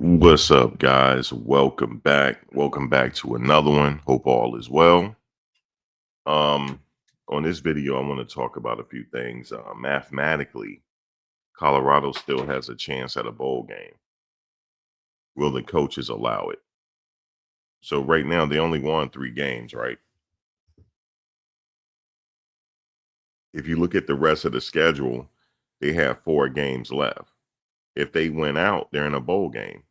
What's up, guys? Welcome back. Welcome back to another one. Hope all is well. Um, on this video, I want to talk about a few things. Mathematically, Colorado still has a chance at a bowl game. Will the coaches allow it? So right now, they only won 3 games, right? If you look at the rest of the schedule, they have 4 games left. If they win out, they're in a bowl game.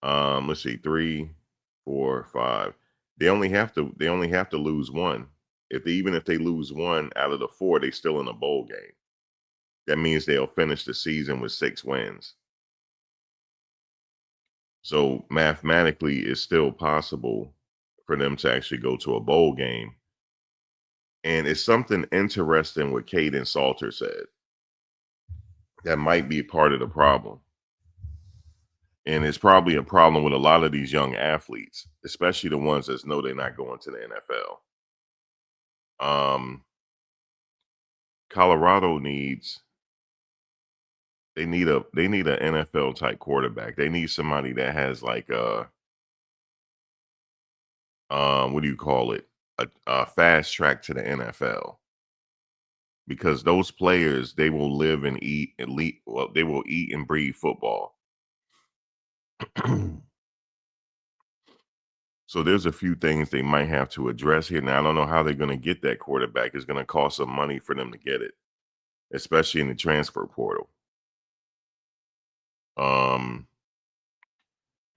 Let's see, 3, 4, 5. They only have to lose one. Even if they lose one out of the 4, they still in a bowl game. That means they'll finish the season with 6 wins. So mathematically, it's still possible for them to actually go to a bowl game. And it's something interesting what Caden Salter said that might be part of the problem. And it's probably a problem with a lot of these young athletes, especially the ones that know they're not going to the NFL. Colorado needs they need an NFL type quarterback. They need somebody that has like what do you call it? A fast track to the NFL, because those players, they will live and eat elite well, they will eat and breathe football. So there's a few things they might have to address here. Now I don't know how they're going to get that quarterback. It's going to cost some money for them to get it, especially in the transfer portal. Um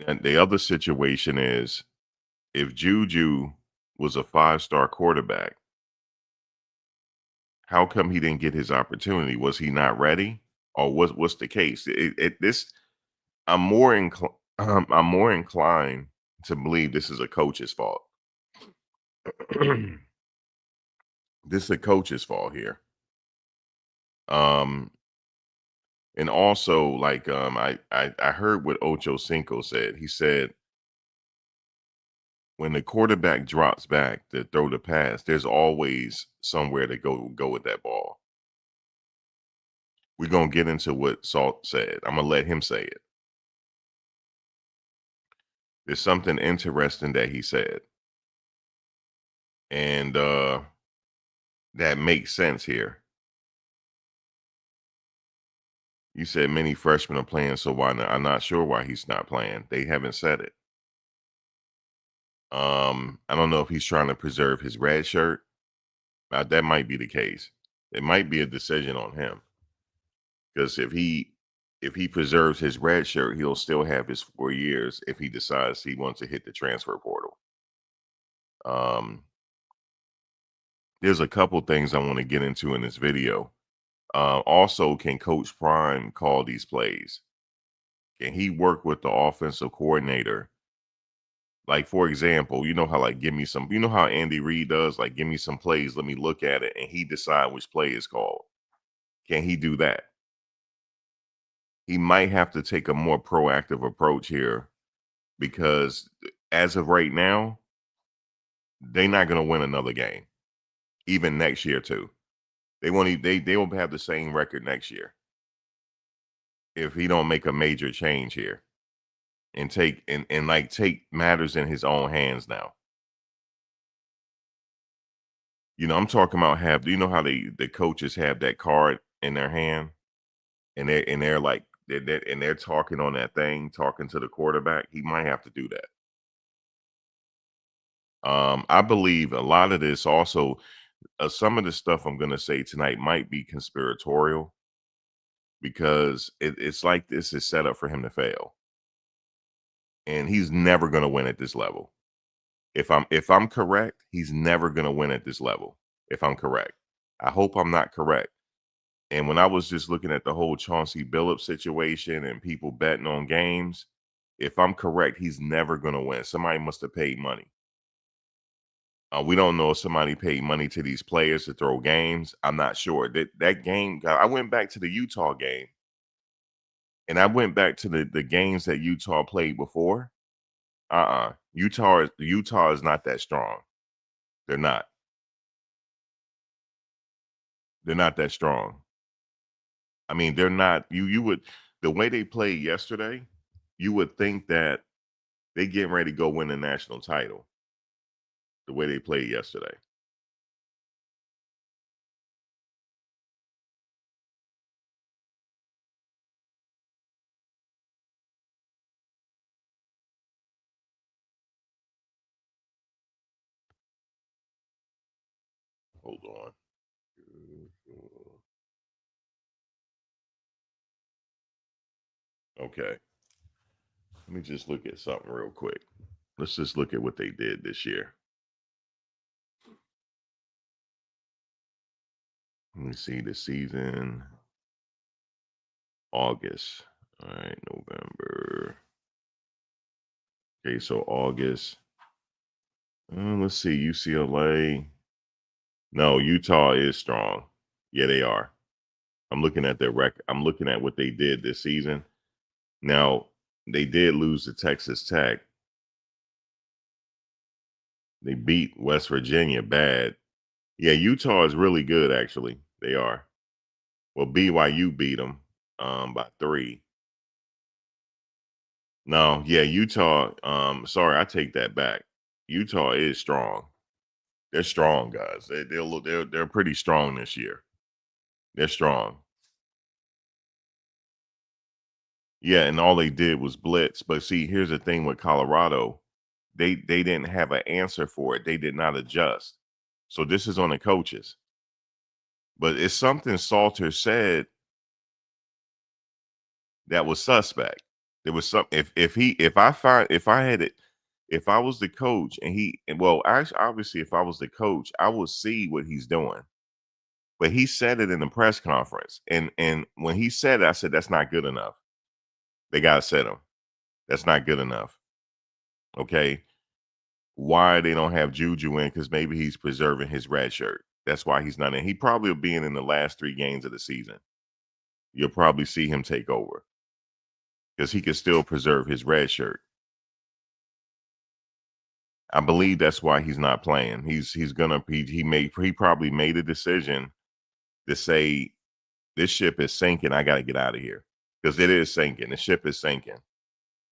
and the other situation is, if Juju was a 5-star quarterback, how come he didn't get his opportunity? Was he not ready, or what's the case? This I'm more inclined to believe this is a coach's fault. This is a coach's fault here. Um, and also, like, I heard what Ocho Cinco said. He said when the quarterback drops back to throw the pass, there's always somewhere to go with that ball. We're gonna get into what Salt said. I'm gonna let him say it. There's something interesting that he said, and that makes sense here. You said many freshmen are playing, so why not? I'm not sure why he's not playing. They haven't said it. I don't know if he's trying to preserve his red shirt. That might be the case. It might be a decision on him, because if he preserves his red shirt, he'll still have his 4 years if he decides he wants to hit the transfer portal. Um, there's a couple things I want to get into in this video. Also, can Coach Prime call these plays? Can he work with the offensive coordinator? Like, for example, you know how, like, you know how Andy Reid does, like, give me some plays, let me look at it, and he decide which play is called. Can he do that? He might have to take a more proactive approach here, because as of right now, they're not going to win another game, even next year too. They won't. They will have the same record next year if he don't make a major change here and take matters in his own hands now. I'm talking about, have you know how the coaches have that card in their hand, and they're like they're talking on that thing, talking to the quarterback. He might have to do that. I believe a lot of this also, some of the stuff I'm going to say tonight might be conspiratorial, because it's like this is set up for him to fail, and he's never going to win at this level. If I'm correct, he's never going to win at this level. If I'm correct, I hope I'm not correct. And when I was just looking at the whole Chauncey Billups situation and people betting on games, if I'm correct, he's never going to win. Somebody must have paid money. We don't know if somebody paid money to these players to throw games. I'm not sure. That game, I went back to the Utah game, and I went back to the games that Utah played before. Utah is not that strong. They're not. They're not that strong. I mean, they're not. You would. The way they played yesterday, you would think that they getting ready to go win the national title. The way they played yesterday. Hold on. Okay. Let me just look at something real quick. Let's just look at what they did this year. Let me see the season. August. All right, November. Okay, so August. Let's see, UCLA. No, Utah is strong. Yeah, they are. I'm looking at their record. I'm looking at what they did this season. Now, they did lose to Texas Tech. They beat West Virginia bad. Yeah, Utah is really good, actually. They are. Well, BYU beat them by 3. No, yeah, Utah. Sorry, I take that back. Utah is strong. They're strong, guys. They're pretty strong this year. They're strong. Yeah, and all they did was blitz. But see, here's the thing with Colorado, they didn't have an answer for it. They did not adjust. So this is on the coaches. But it's something Salter said that was suspect. There was some if I had it if I was the coach and well, actually obviously if I was the coach, I would see what he's doing. But he said it in the press conference. And when he said it, I said that's not good enough. They gotta set him. That's not good enough. Okay. Why they don't have Juju in? Because maybe he's preserving his red shirt. That's why he's not in. He probably will be in the last 3 games of the season. You'll probably see him take over because he can still preserve his red shirt. I believe that's why he's not playing. He's gonna he probably made a decision to say this ship is sinking. I got to get out of here because it is sinking. The ship is sinking.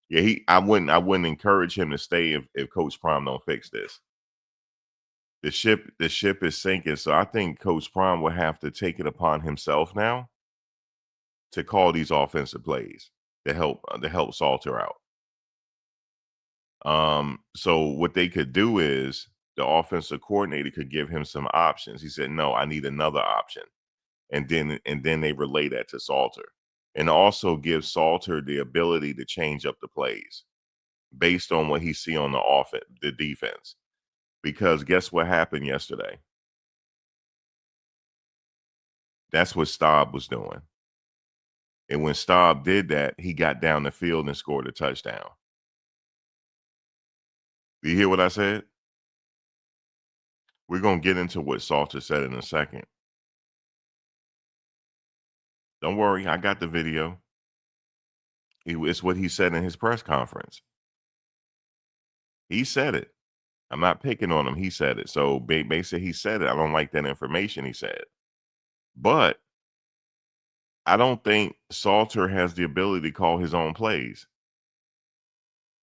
Yeah, I wouldn't encourage him to stay if Coach Prime don't fix this. The ship is sinking. So I think Coach Prime will have to take it upon himself now to call these offensive plays to help Salter out. So what they could do is the offensive coordinator could give him some options. He said, "No, I need another option," and then they relay that to Salter, and also give Salter the ability to change up the plays based on what he see on the defense. Because guess what happened yesterday? That's what Staub was doing, and when Staub did that, he got down the field and scored a touchdown. Do you hear what I said? We're gonna get into what Salter said in a second. Don't worry, I got the video. It's what he said in his press conference. He said it. I'm not picking on him. He said it. So basically, he said it. I don't like that information he said. But I don't think Salter has the ability to call his own plays.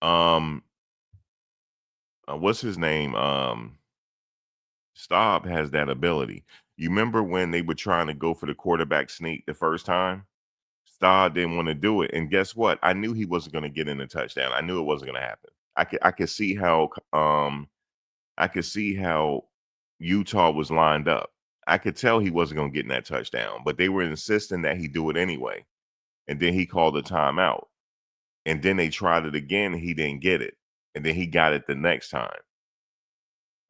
Um, what's his name? Staub has that ability. You remember when they were trying to go for the quarterback sneak the first time? Staub didn't want to do it, and guess what? I knew he wasn't going to get in the touchdown. I knew it wasn't going to happen. I could see how I could see how Utah was lined up. I could tell he wasn't going to get in that touchdown, but they were insisting that he do it anyway. And then he called a timeout. And then they tried it again. And he didn't get it. And then he got it the next time.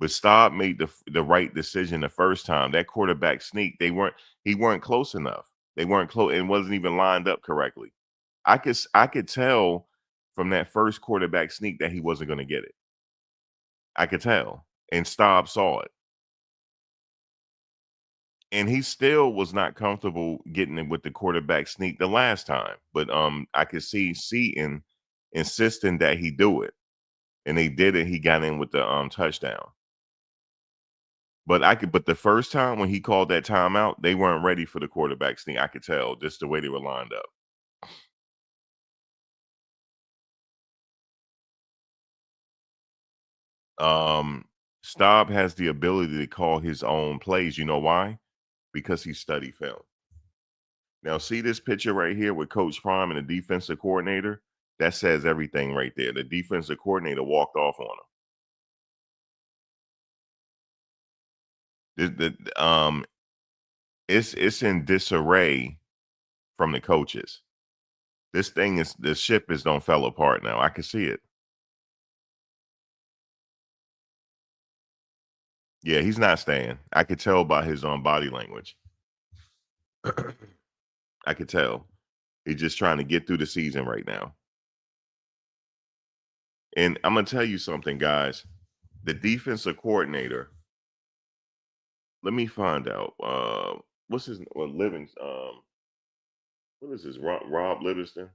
But Staub made the right decision the first time. That quarterback sneak, he weren't close enough. They weren't close and wasn't even lined up correctly. I could tell from that first quarterback sneak that he wasn't going to get it. I could tell. And Staub saw it. And he still was not comfortable getting it with the quarterback sneak the last time. But I could see Seaton insisting that he do it. And they did it. He got in with the touchdown. But the first time when he called that timeout, they weren't ready for the quarterback sneak. I could tell just the way they were lined up. Staub has the ability to call his own plays. You know why? Because he studied film. Now, see this picture right here with Coach Prime and the defensive coordinator? That says everything right there. The defensive coordinator walked off on him. It's in disarray from the coaches. The ship is don't fell apart now. I can see it. Yeah, he's not staying. I could tell by his body language. I could tell. He's just trying to get through the season right now. And I'm gonna tell you something, guys. The defensive coordinator. Let me find out. What's his Living? What is this? Rob Livingston.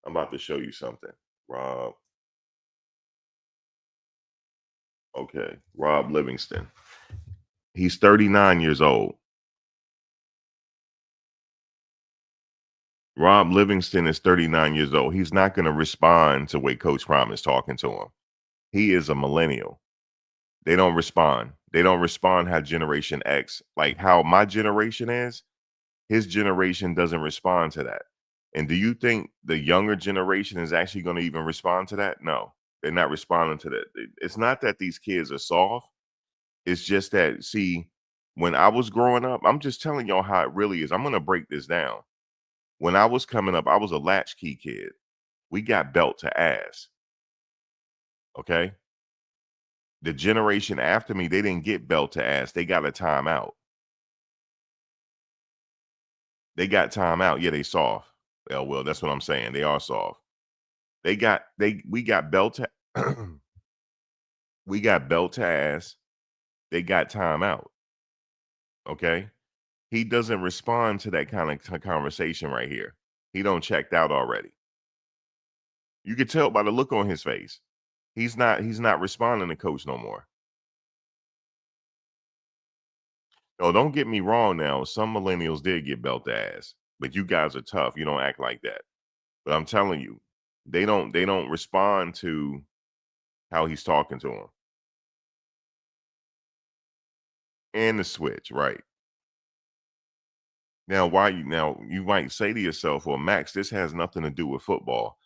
I'm about to show you something. Rob. Okay, Rob Livingston. He's 39 years old. Rob Livingston is 39 years old. He's not going to respond to the way Coach Prime is talking to him. He is a millennial. They don't respond. They don't respond how Generation X, like how my generation is, his generation doesn't respond to that. And do you think the younger generation is actually going to even respond to that? No, they're not responding to that. It's not that these kids are soft. It's just that, see, when I was growing up, I'm just telling y'all how it really is. I'm going to break this down. When I was coming up, I was a latchkey kid. We got belt to ass. Okay. The generation after me, they didn't get belt to ass. They got a timeout. They got timeout. Yeah, they soft. Well, that's what I'm saying. They are soft. We got belt to we got belt to ass. They got timeout. Okay. He doesn't respond to that kind of conversation right here. He don't checked out already. You can tell by the look on his face. He's not responding to coach no more. No, don't get me wrong now. Some millennials did get belt ass, but you guys are tough. You don't act like that. But I'm telling you, they don't respond to how he's talking to them. And the switch, right. Now, you might say to yourself, well, Max, this has nothing to do with football.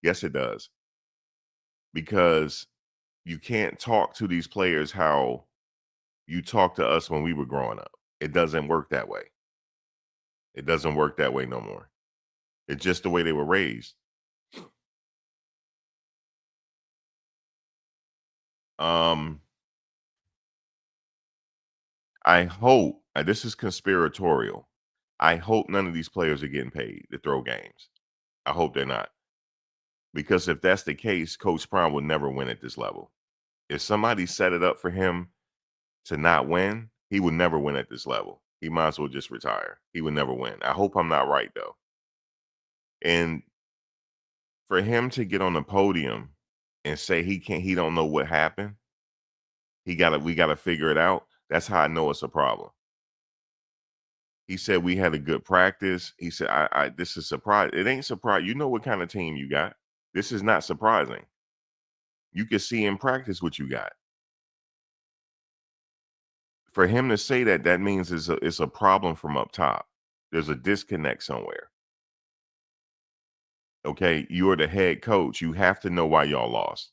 Yes, it does. Because you can't talk to these players how you talk to us when we were growing up. It doesn't work that way. It doesn't work that way no more. It's just the way they were raised. I hope this is conspiratorial. I hope none of these players are getting paid to throw games. I hope they're not. Because if that's the case, Coach Prime will never win at this level. If somebody set it up for him to not win, he would never win at this level. He might as well just retire. He would never win. I hope I'm not right though. And for him to get on the podium and say he don't know what happened, we gotta figure it out. That's how I know it's a problem. He said we had a good practice. He said, this is surprise. It ain't surprise. You know what kind of team you got. This is not surprising. You can see in practice what you got. For him to say that, that means it's a problem from up top. There's a disconnect somewhere. Okay, you're the head coach. You have to know why y'all lost.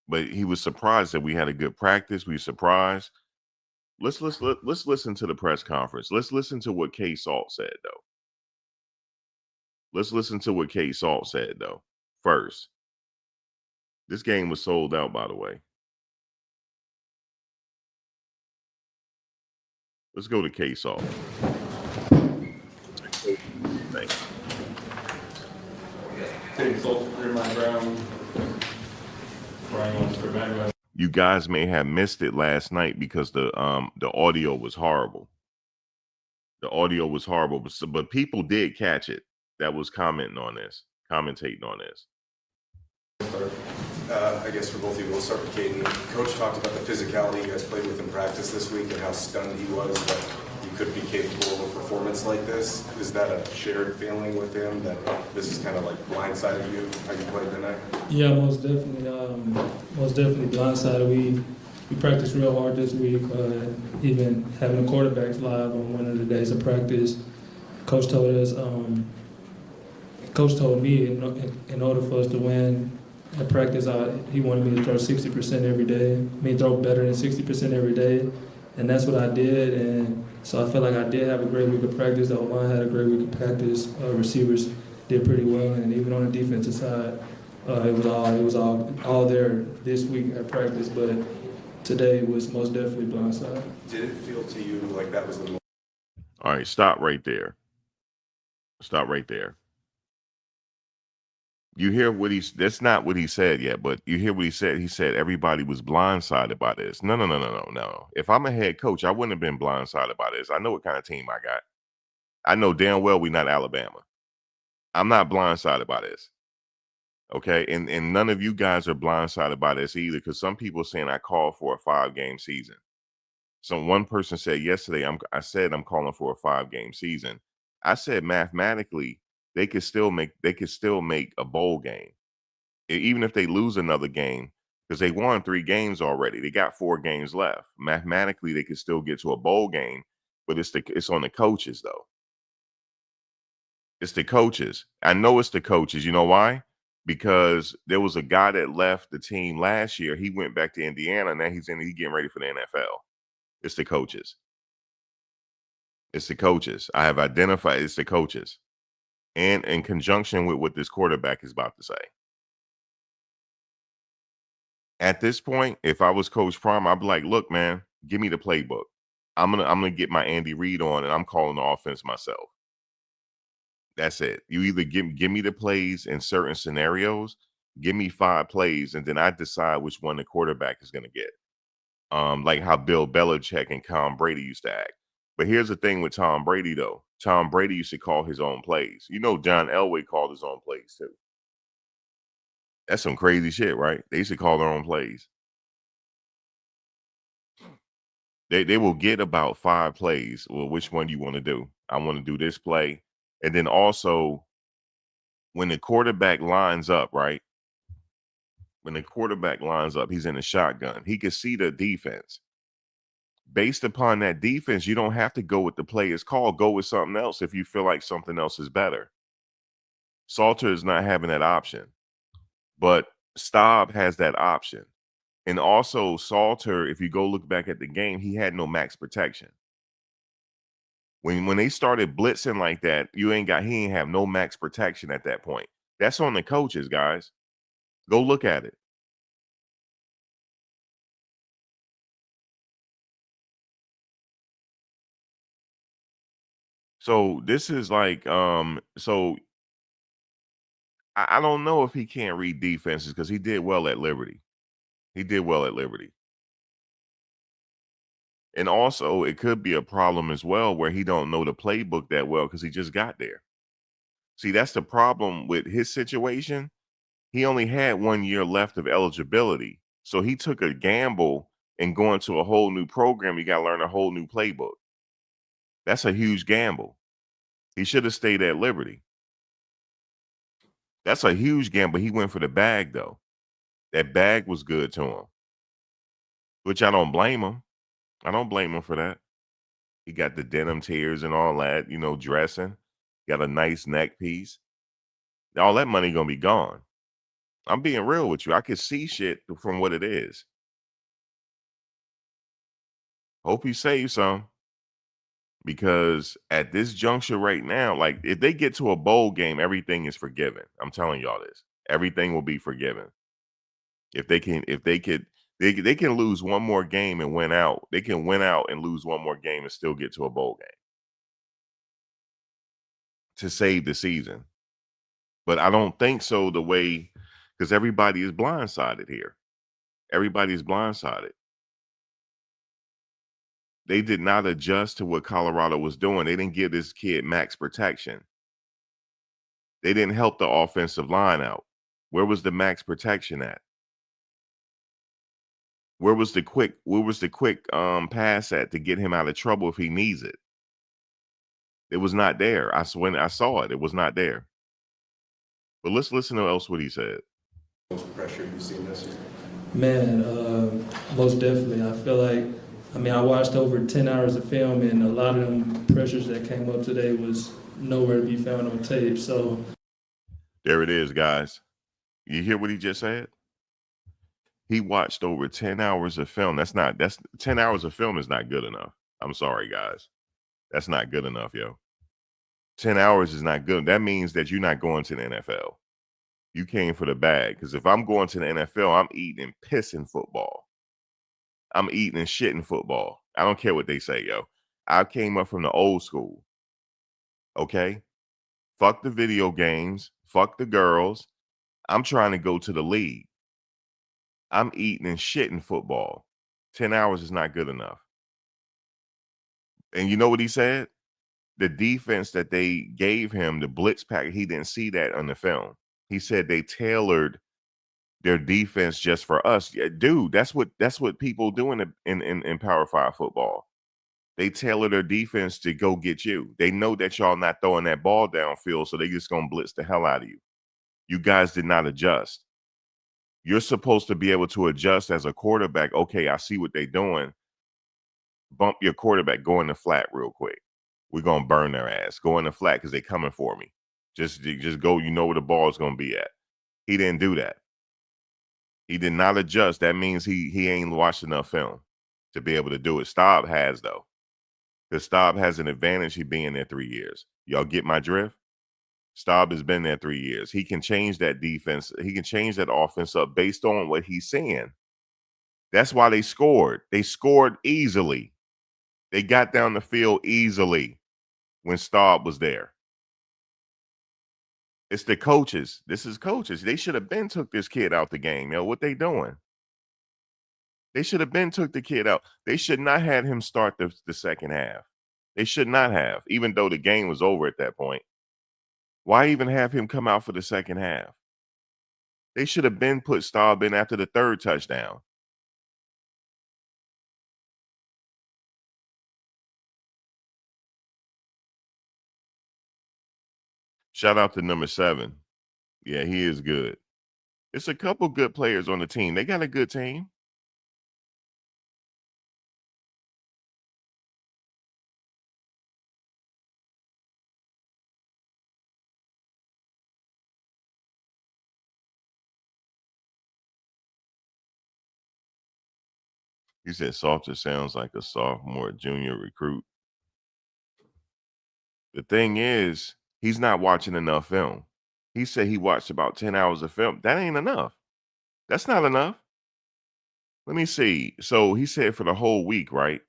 But he was surprised that we had a good practice. We were surprised. Let's listen to the press conference. Let's listen to what Kay Salt said though. Let's listen to what Kay Salt said though. First, this game was sold out, by the way. Let's go to Kay Salt. You guys may have missed it last night because the audio was horrible. The audio was horrible, but people did catch it. That was commentating on this. I guess for both of you, we'll start with Caden. Coach talked about the physicality you guys played with in practice this week and how stunned he was that you could be capable of a performance like this? Is that a shared feeling with him that this is kind of like blindsided you, how you played tonight? Yeah, most definitely. Most definitely blindsided. We practiced real hard this week. Even having the quarterbacks live on one of the days of practice. Coach told us. Coach told me in order for us to win at practice, he wanted me to throw 60% every day. Throw better than 60% every day, and that's what I did. And so I felt like I did have a great week of practice. The O-line had a great week of practice. Receivers did pretty well, and even on the defensive side, it was all there this week at practice. But today was most definitely blindside. Did it feel to you like that was the most? All right, stop right there. Stop right there. You hear what that's not what he said yet, but you hear what he said. He said everybody was blindsided by this. No. If I'm a head coach, I wouldn't have been blindsided by this. I know what kind of team I got. I know damn well we're not Alabama. I'm not blindsided by this. Okay. And none of you guys are blindsided by this either, because some people are saying I called for a 5-game season. So one person said yesterday, I said I'm calling for a 5-game season. I said mathematically, they could still make a bowl game. Even if they lose another game, because they won 3 games already. They got 4 games left. Mathematically, they could still get to a bowl game, but it's on the coaches though. It's the coaches. I know it's the coaches. You know why? Because there was a guy that left the team last year. He went back to Indiana. Now he's getting ready for the NFL. It's the coaches. It's the coaches. I have identified it's the coaches. And in conjunction with what this quarterback is about to say. At this point, if I was Coach Prime, I'd be like, look, man, give me the playbook. I'm gonna get my Andy Reid on and I'm calling the offense myself. That's it. You either give me the plays in certain scenarios, give me 5 plays, and then I decide which one the quarterback is gonna get. Like how Bill Belichick and Tom Brady used to act. But here's the thing with Tom Brady, though. Tom Brady used to call his own plays. You know, John Elway called his own plays too. That's some crazy shit, right? They used to call their own plays. They will get about 5 plays. Well, which one do you want to do? I want to do this play. And then also, when the quarterback lines up, right? When the quarterback lines up, he's in the shotgun. He can see the defense. Based upon that defense, you don't have to go with the play it's called. Go with something else if you feel like something else is better. Salter is not having that option, but Staub has that option. And also Salter, if you go look back at the game, he had no max protection. When they started blitzing like that, he ain't have no max protection at that point. That's on the coaches, guys. Go look at it. So this is like, so I don't know if he can't read defenses because he did well at Liberty. He did well at Liberty. And also it could be a problem as well where he don't know the playbook that well because he just got there. See, that's the problem with his situation. He only had 1 year left of eligibility. So he took a gamble and going to a whole new program. You got to learn a whole new playbook. That's a huge gamble. He should have stayed at Liberty. That's a huge gamble. He went for the bag, though. That bag was good to him, which I don't blame him. I don't blame him for that. He got the denim tears and all that, dressing. Got a nice neck piece. All that money going to be gone. I'm being real with you. I can see shit from what it is. Hope he saves some. Because at this juncture right now, like if they get to a bowl game, everything is forgiven. I'm telling y'all this. Everything will be forgiven. They can lose one more game and win out. They can win out and lose one more game and still get to a bowl game to save the season. But I don't think so because everybody is blindsided here. Everybody's blindsided. They did not adjust to what Colorado was doing. They didn't give this kid max protection. They didn't help the offensive line out. Where was the max protection at? Where was the quick pass at to get him out of trouble if he needs it? It was not there. When I saw it, it was not there. But let's listen to else what he said. Most pressure you've seen this year? Man, most definitely. I feel like, I watched over 10 hours of film, and a lot of them pressures that came up today was nowhere to be found on tape. So there it is, guys. You hear what he just said? He watched over 10 hours of film. That's 10 hours of film is not good enough. I'm sorry, guys. That's not good enough, yo. 10 hours is not good. That means that you're not going to the NFL. You came for the bag. Because if I'm going to the NFL, I'm eating and pissing football. I'm eating and shitting football. I don't care what they say, yo. I came up from the old school. Okay? Fuck the video games. Fuck the girls. I'm trying to go to the league. I'm eating and shitting football. 10 hours is not good enough. And you know what he said? The defense that they gave him, the blitz pack, he didn't see that on the film. He said they tailored their defense just for us. Yeah, dude, that's what people do in Power 5 football. They tailor their defense to go get you. They know that y'all not throwing that ball downfield, so they just gonna blitz the hell out of you. You guys did not adjust. You're supposed to be able to adjust as a quarterback. Okay, I see what they're doing. Bump your quarterback, go in the flat real quick. We're gonna burn their ass. Go in the flat because they're coming for me. Just go, you know where the ball is gonna be at. He didn't do that. He did not adjust. That means he ain't watched enough film to be able to do it. Staub has, though. Because Staub has an advantage, he being there 3 years. Y'all get my drift? Staub has been there 3 years. He can change that defense. He can change that offense up based on what he's saying. That's why they scored. They scored easily. They got down the field easily when Staub was there. It's the coaches. This is coaches. They should have been took this kid out the game. Yo, what they doing? They should have been took the kid out. They should not had him start the second half. They should not have, even though the game was over at that point. Why even have him come out for the second half? They should have been put Staub in after the third touchdown. Shout out to number 7. Yeah, he is good. It's a couple good players on the team. They got a good team. He said Salter sounds like a sophomore, junior recruit. The thing is, he's not watching enough film. He said he watched about 10 hours of film. That ain't enough. That's not enough. Let me see. So he said for the whole week, right?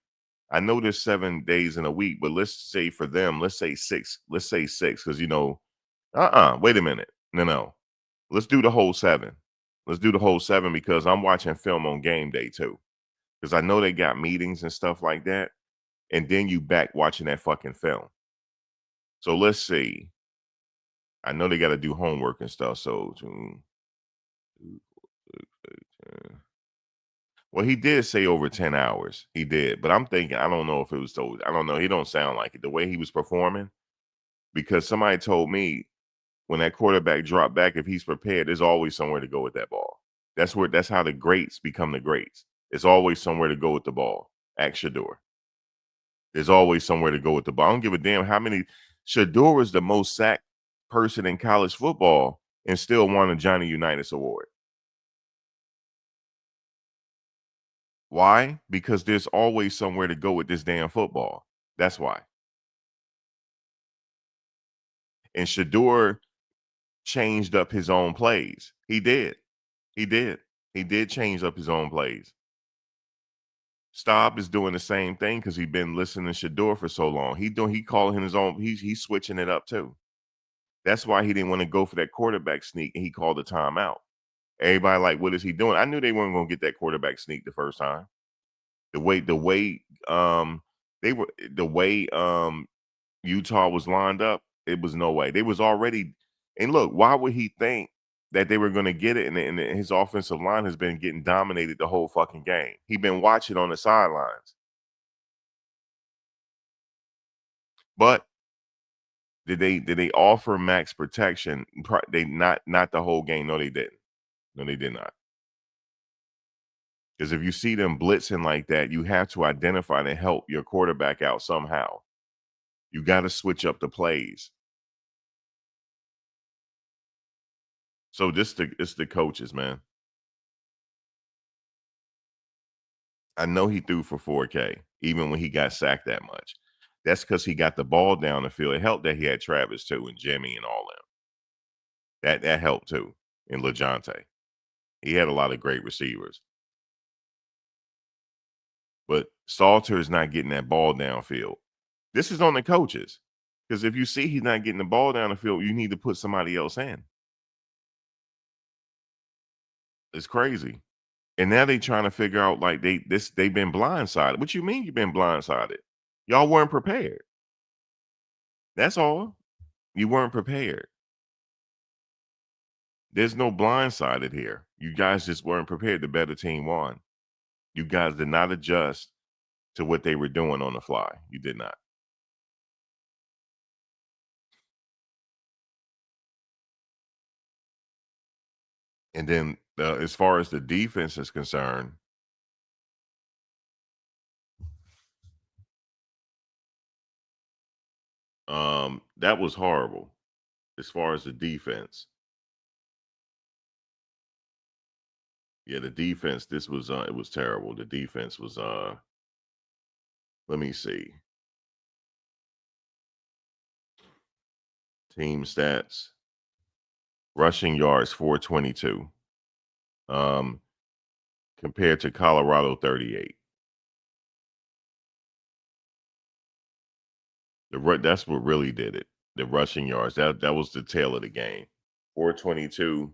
I know there's 7 days in a week, but let's say for them, let's say 6. Let's say 6, because wait a minute. No. Let's do the whole 7. Let's do the whole 7 because I'm watching film on game day too. Because I know they got meetings and stuff like that. And then you back watching that fucking film. So let's see. I know they got to do homework and stuff. So, well, he did say over 10 hours. He did. But I'm thinking, I don't know if it was so. I don't know. He don't sound like it. The way he was performing. Because somebody told me when that quarterback dropped back, if he's prepared, there's always somewhere to go with that ball. That's how the greats become the greats. It's always somewhere to go with the ball. Ask Shedeur. There's always somewhere to go with the ball. I don't give a damn how many. Shedeur was the most sacked person in college football and still won a Johnny Unitas award. Why? Because there's always somewhere to go with this damn football. That's why. And Shedeur changed up his own plays. He did. He did change up his own plays. Staub is doing the same thing because he's been listening to Shedeur for so long. He calling his own. He's switching it up too. That's why he didn't want to go for that quarterback sneak, and he called a timeout. Everybody like, what is he doing? I knew they weren't going to get that quarterback sneak the first time. The way Utah was lined up, it was no way. They was already. And look, why would he think that they were going to get it? And his offensive line has been getting dominated the whole fucking game. He been watching on the sidelines. But did they offer max protection? They not the whole game. No, they didn't. No, they did not. Because if you see them blitzing like that, you have to identify and help your quarterback out somehow. You got to switch up the plays. So it's the coaches, man. I know he threw for 4K, even when he got sacked that much. That's because he got the ball down the field. It helped that he had Travis too and Jimmy and all them. That helped too. And LeJounte. He had a lot of great receivers. But Salter is not getting that ball downfield. This is on the coaches. Because if you see he's not getting the ball down the field, you need to put somebody else in. It's crazy. And now they trying to figure out like they've been blindsided. What you mean you've been blindsided? Y'all weren't prepared. That's all. You weren't prepared. There's no blindsided here. You guys just weren't prepared. The better team won. You guys did not adjust to what they were doing on the fly. You did not. And then as far as the defense is concerned, that was horrible. As far as the defense, yeah, the defense. This was it was terrible. The defense was let me see. Team stats. Rushing yards 422. Um compared to Colorado 38. That's what really did it. The rushing yards. That was the tail of the game. 422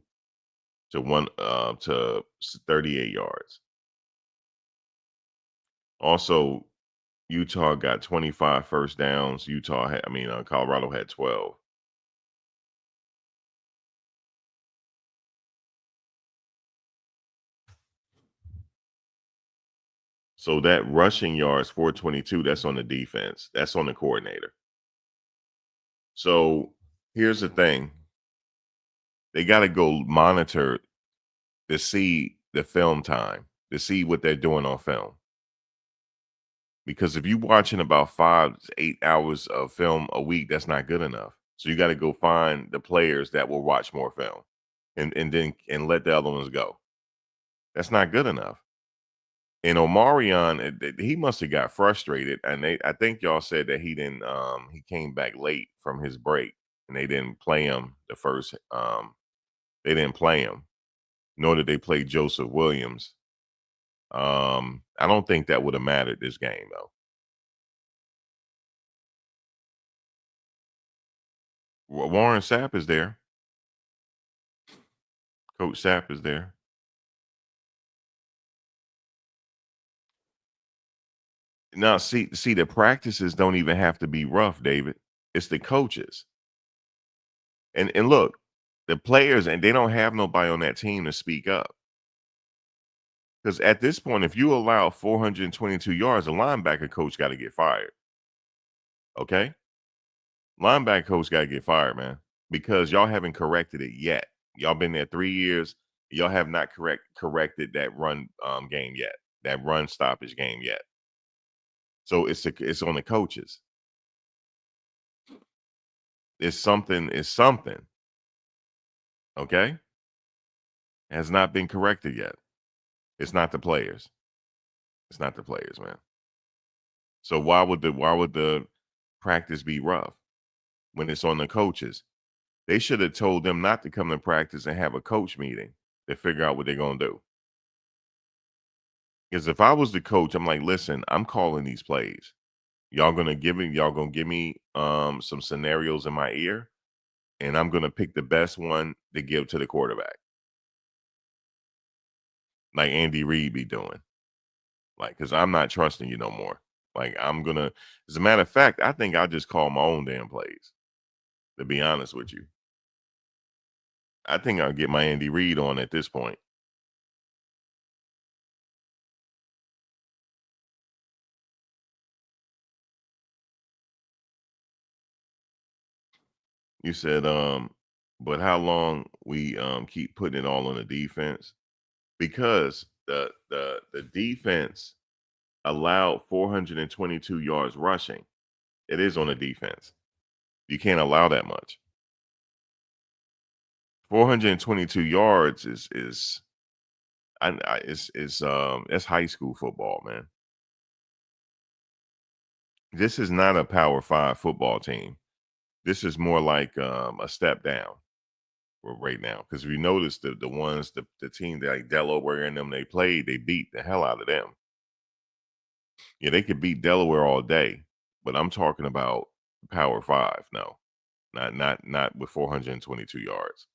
to 38 yards. Also, Utah got 25 first downs. Colorado had 12. So that rushing yards 422, that's on the defense. That's on the coordinator. So here's the thing. They got to go monitor to see the film time, to see what they're doing on film. Because if you're watching about 5 to 8 hours of film a week, that's not good enough. So you got to go find the players that will watch more film and let the other ones go. That's not good enough. And Omarion, he must have got frustrated. And I think y'all said that he came back late from his break and they didn't play him the first they didn't play him, nor did they play Joseph Williams. I don't think that would have mattered this game though. Warren Sapp is there. Coach Sapp is there. Now, see, the practices don't even have to be rough, David. It's the coaches. And look, the players, and they don't have nobody on that team to speak up. Because at this point, if you allow 422 yards, the linebacker coach got to get fired. Okay? Linebacker coach got to get fired, man. Because y'all haven't corrected it yet. Y'all been there 3 years. Y'all have not corrected that run game yet. That run stoppage game yet. So it's on the coaches. It's something. Okay? Has not been corrected yet. It's not the players. It's not the players, man. So why would the practice be rough when it's on the coaches? They should have told them not to come to practice and have a coach meeting to figure out what they're gonna do. Because if I was the coach, I'm like, listen, I'm calling these plays. Y'all gonna give me some scenarios in my ear, and I'm gonna pick the best one to give to the quarterback. Like Andy Reid be doing. Like, because I'm not trusting you no more. Like, as a matter of fact, I think I'll just call my own damn plays, to be honest with you. I think I'll get my Andy Reid on at this point. You said, but how long we keep putting it all on the defense? Because the defense allowed 422 yards rushing. It is on the defense. You can't allow that much. 422 yards is that's high school football, man. This is not a Power 5 football team. This is more like a step down right now. Because if you notice the ones the team that like Delaware and them they played, they beat the hell out of them. Yeah, they could beat Delaware all day, but I'm talking about Power 5. No, not with 422 yards.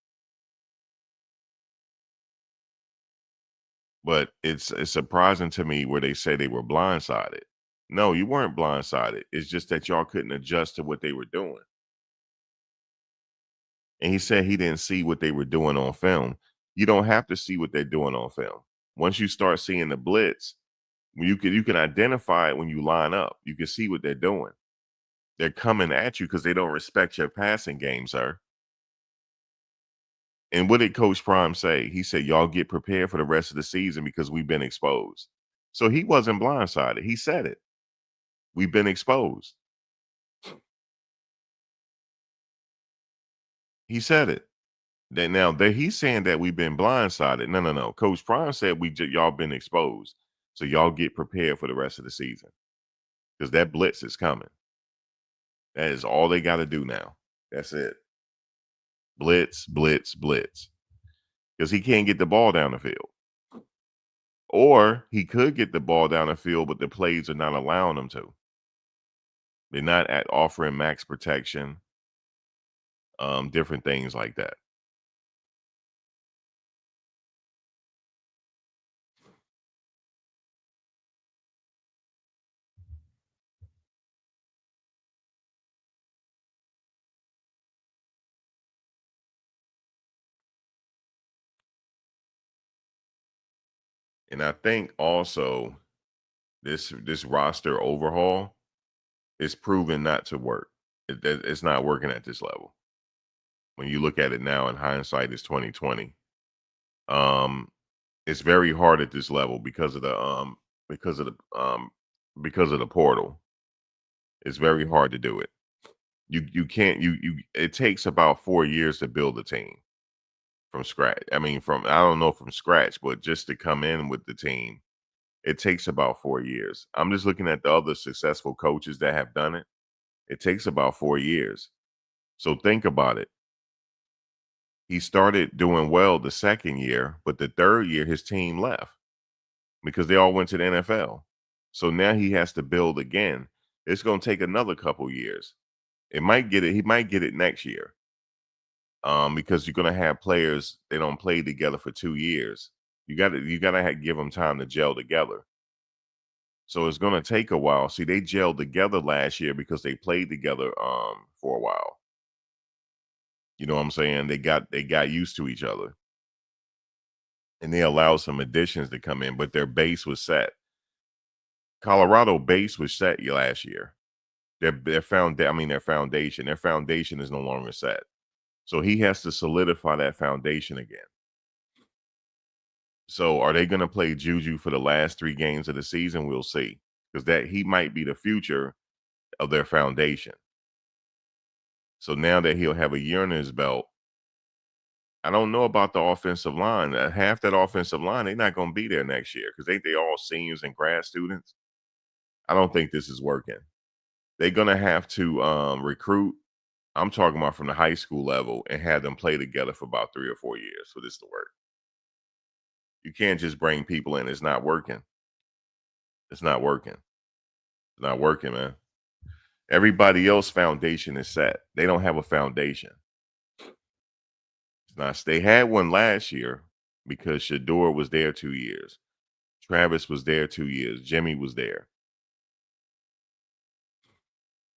But it's surprising to me where they say they were blindsided. No, you weren't blindsided. It's just that y'all couldn't adjust to what they were doing. And he said he didn't see what they were doing on film. You don't have to see what they're doing on film. Once you start seeing the blitz, you can identify it when you line up. You can see what they're doing. They're coming at you because they don't respect your passing game, sir. And what did Coach Prime say? He said, y'all get prepared for the rest of the season because we've been exposed. So he wasn't blindsided. He said it. We've been exposed. He said it. That now that he's saying that we've been blindsided. No. Coach Prime said y'all been exposed. So y'all get prepared for the rest of the season. Because that blitz is coming. That is all they got to do now. That's it. Blitz, blitz, blitz. Because he can't get the ball down the field. Or he could get the ball down the field, but the plays are not allowing him to. They're not offering max protection, different things like that. And I think also this roster overhaul is proven not to work. It's not working at this level. When you look at it now in hindsight, it's 2020. It's very hard at this level because of the portal. It's very hard to do it. You can't it takes about 4 years to build a team from scratch. I mean, I don't know from scratch, but just to come in with the team, it takes about 4 years. I'm just looking at the other successful coaches that have done it. It takes about 4 years. So think about it. He started doing well the second year, but the third year his team left because they all went to the NFL. So now he has to build again. It's going to take another couple years. He might get it next year. Because you're going to have players they don't play together for 2 years. You got to give them time to gel together. So it's going to take a while. See, they gelled together last year because they played together for a while. You know what I'm saying? They got used to each other. And they allowed some additions to come in, but their base was set. Colorado base was set last year. Their foundation is no longer set. So he has to solidify that foundation again. So are they going to play Juju for the last 3 games of the season? We'll see. Because that he might be the future of their foundation. So now that he'll have a year in his belt, I don't know about the offensive line. Half that offensive line, they're not going to be there next year because they all seniors and grad students. I don't think this is working. They're going to have to recruit. I'm talking about from the high school level and have them play together for about 3 or 4 years for this to work. You can't just bring people in. It's not working. It's not working. It's not working, man. Everybody else foundation is set. They don't have a foundation. It's not. They had one last year because Shador was there 2 years. Travis was there 2 years. Jimmy was there.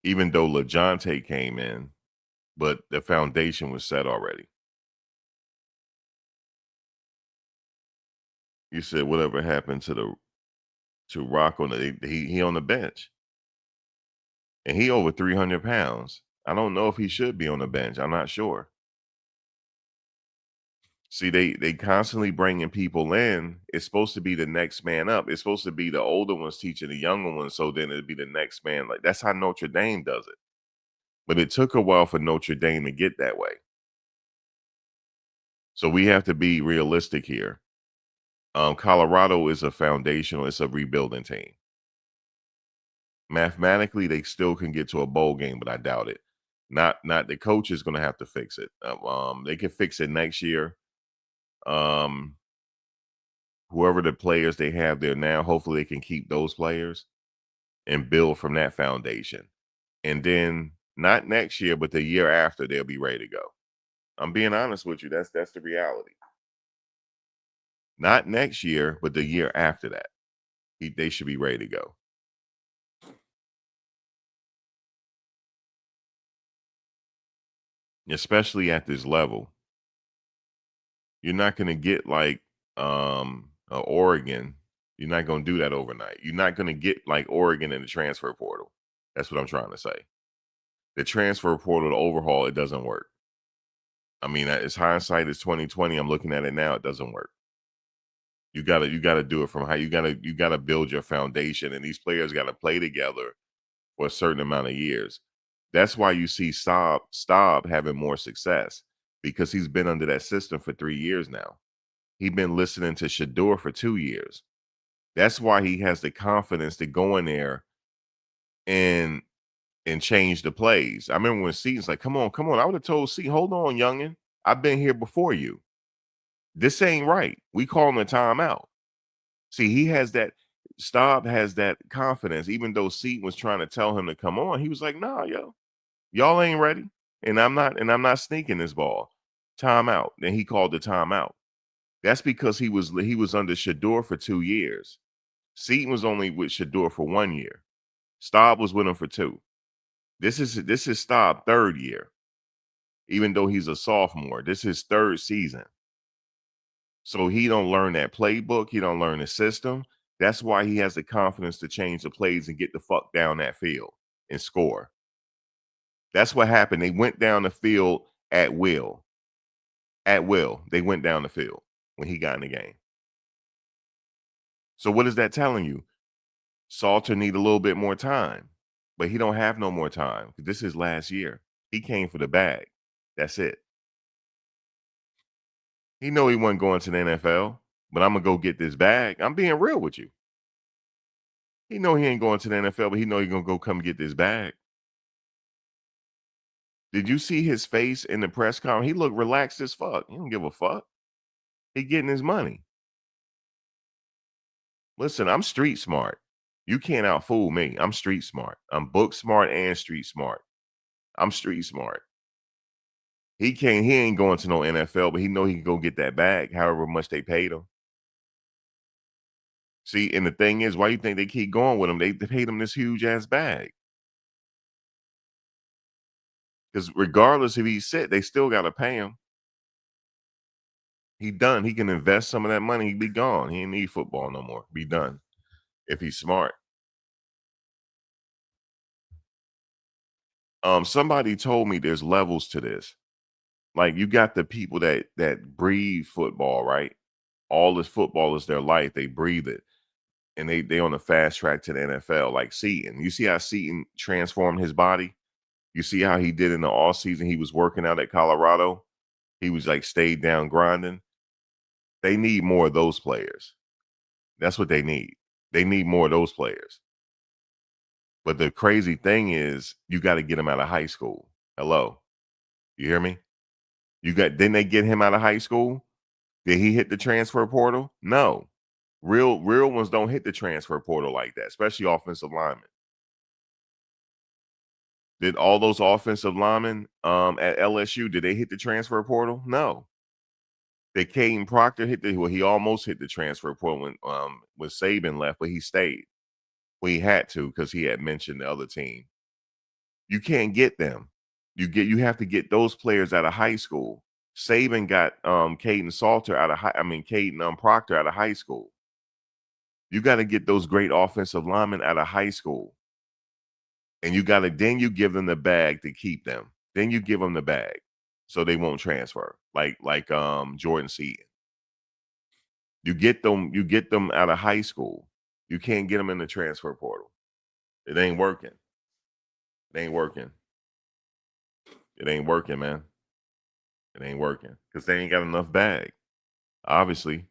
Even though LaJohntay came in, but the foundation was set already. You said whatever happened to Rock on he on the bench. And he over 300 pounds. I don't know if he should be on the bench. I'm not sure. See, they constantly bringing people in. It's supposed to be the next man up. It's supposed to be the older ones teaching the younger ones, so then it'd be the next man. Like that's how Notre Dame does it. But it took a while for Notre Dame to get that way. So we have to be realistic here. Colorado is a foundational, it's a rebuilding team. Mathematically, they still can get to a bowl game, but I doubt it. Not the coach is going to have to fix it. They can fix it next year. Um, Whoever the players they have there now, hopefully they can keep those players and build from that foundation. And then not next year, but the year after, they'll be ready to go. I'm being honest with you. That's the reality. Not next year, but the year after that, they should be ready to go. Especially at this level. You're not going to get like Oregon. You're not going to do that overnight. You're not going to get like Oregon in the transfer portal. That's what I'm trying to say. The transfer portal to overhaul, it doesn't work. I mean, it's hindsight is 2020. I'm looking at it now. It doesn't work. You gotta do it from how you gotta build your foundation, and these players gotta play together for a certain amount of years. That's why you see Staub having more success because he's been under that system for 3 years now. He's been listening to Shador for 2 years. That's why he has the confidence to go in there and change the plays. I remember when Seaton's like, come on. I would have told C, hold on, youngin. I've been here before you. This ain't right. We calling a timeout. See, he has that. Staub has that confidence. Even though Seaton was trying to tell him to come on, he was like, "Nah, yo, y'all ain't ready, and I'm not sneaking this ball. Timeout." Then he called the timeout. That's because he was under Shador for 2 years. Seaton was only with Shador for 1 year. Staub was with him for 2. This is Staub 3rd year. Even though he's a sophomore, this is 3rd season. So he don't learn that playbook. He don't learn the system. That's why he has the confidence to change the plays and get the fuck down that field and score. That's what happened. They went down the field at will. At will, they went down the field when he got in the game. So what is that telling you? Salter need a little bit more time, but he don't have no more time. This is last year. He came for the bag. That's it. He know he wasn't going to the NFL, but I'm gonna go get this bag. I'm being real with you. He know he ain't going to the NFL, but he know he gonna go come get this bag. Did you see his face in the press conference? He looked relaxed as fuck. He don't give a fuck. He getting his money. Listen, I'm street smart. You can't outfool me. I'm street smart. I'm book smart and street smart. I'm street smart. He ain't going to no NFL, but he know he can go get that bag, however much they paid him. See, and the thing is, why you think they keep going with him? They paid him this huge ass bag. Because regardless if he's sick, they still got to pay him. He done. He can invest some of that money. He'd be gone. He ain't need football no more. Be done. If he's smart. Somebody told me there's levels to this. Like you got the people that breathe football, right? All this football is their life. They breathe it. And they on the fast track to the NFL, like Seaton. You see how Seaton transformed his body? You see how he did in the off season? He was working out at Colorado. He was like stayed down grinding. They need more of those players. That's what they need. They need more of those players. But the crazy thing is, you got to get him out of high school. Hello, you hear me? Didn't they get him out of high school? Did he hit the transfer portal? No. Real ones don't hit the transfer portal like that, especially offensive linemen. Did all those offensive linemen at LSU, did they hit the transfer portal? No. Did Caden Proctor he almost hit the transfer portal when Saban left, but he stayed. Well, he had to because he had mentioned the other team. You can't get them. You have to get those players out of high school. Saban got Caden Proctor out of high school. You got to get those great offensive linemen out of high school. And then you give them the bag to keep them. Then you give them the bag so they won't transfer. Like Jordan Seaton. You get them out of high school. You can't get them in the transfer portal. It ain't working. It ain't working. It ain't working, man. It ain't working because they ain't got enough bag. Obviously,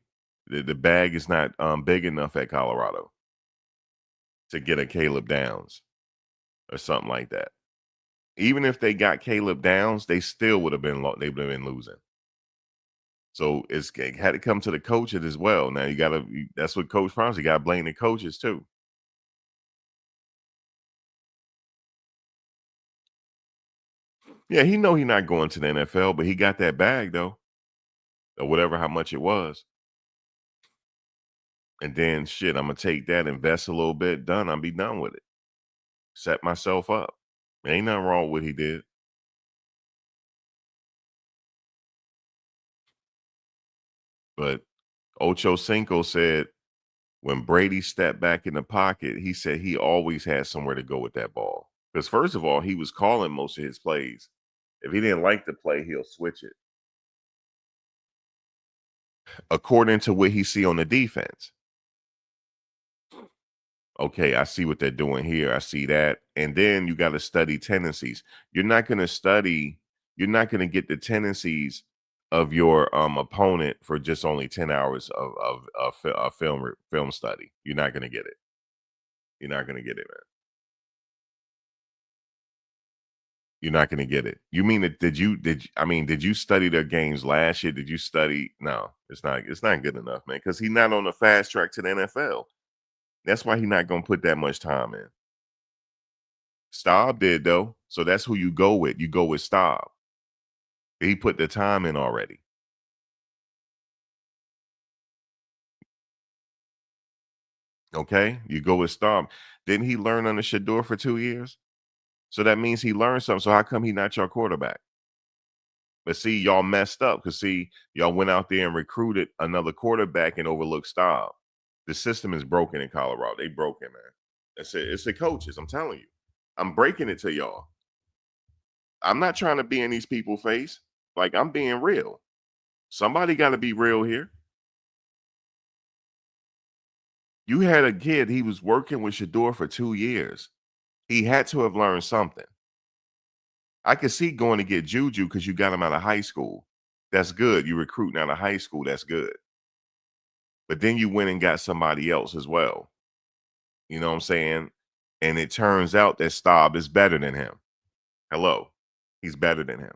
the bag is not big enough at Colorado to get a Caleb Downs or something like that. Even if they got Caleb Downs, they still would have been losing. So it had to come to the coaches as well. Now that's what Coach promised. You got to blame the coaches too. Yeah, he know he not going to the NFL, but he got that bag though, or whatever, how much it was. And then shit, I'm gonna take that, invest a little bit, done. I'll be done with it. Set myself up. Ain't nothing wrong with what he did. But Ocho Cinco said when Brady stepped back in the pocket, he said he always had somewhere to go with that ball. Because first of all, he was calling most of his plays. If he didn't like the play, he'll switch it according to what he see on the defense. Okay, I see what they're doing here. I see that. And then you got to study tendencies. You're not going to get the tendencies of your opponent for just only 10 hours of film study. You're not going to get it. You're not going to get it, man. You're not going to get it. You mean that did you study their games last year? Did you study? No, it's not good enough, man, because he's not on the fast track to the NFL. That's why he's not going to put that much time in. Staub did, though. So that's who you go with. You go with Staub. He put the time in already. Okay? You go with Staub. Didn't he learn under Shador for 2 years? So that means he learned something. So how come he not your quarterback? But see, y'all messed up because y'all went out there and recruited another quarterback and overlooked Staub. The system is broken in Colorado. They broken, man. It's the coaches. I'm telling you. I'm breaking it to y'all. I'm not trying to be in these people's face. Like, I'm being real. Somebody got to be real here. You had a kid, he was working with Shador for 2 years. He had to have learned something. I could see going to get Juju because you got him out of high school. That's good. You recruiting out of high school. That's good. But then you went and got somebody else as well. You know what I'm saying? And it turns out that Staub is better than him. Hello. He's better than him.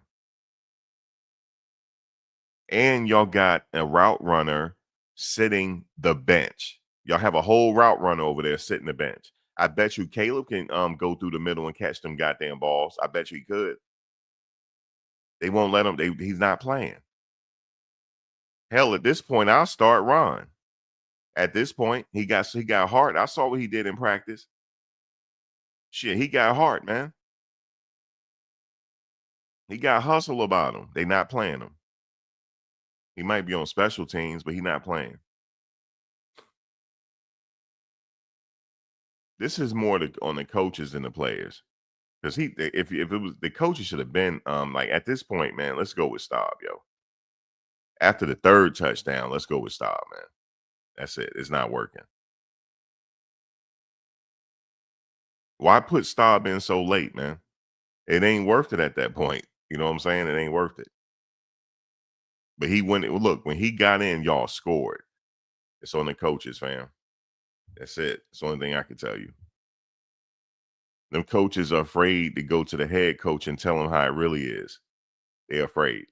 And y'all got a route runner sitting the bench. Y'all have a whole route runner over there sitting the bench. I bet you Caleb can go through the middle and catch them goddamn balls. I bet you he could. They won't let him. He's not playing. Hell, at this point, I'll start Ron. At this point, he got heart. I saw what he did in practice. Shit, he got heart, man. He got hustle about him. They not playing him. He might be on special teams, but he not playing. This is more on the coaches than the players. Because if it was the coaches should have been like at this point, man, let's go with Staub, yo. After the third touchdown, let's go with Staub, man. That's it. It's not working. Why put Staub in so late, man? It ain't worth it at that point. You know what I'm saying? It ain't worth it. But look, when he got in, y'all scored. It's on the coaches, fam. That's it. It's the only thing I can tell you. Them coaches are afraid to go to the head coach and tell him how it really is. They're afraid.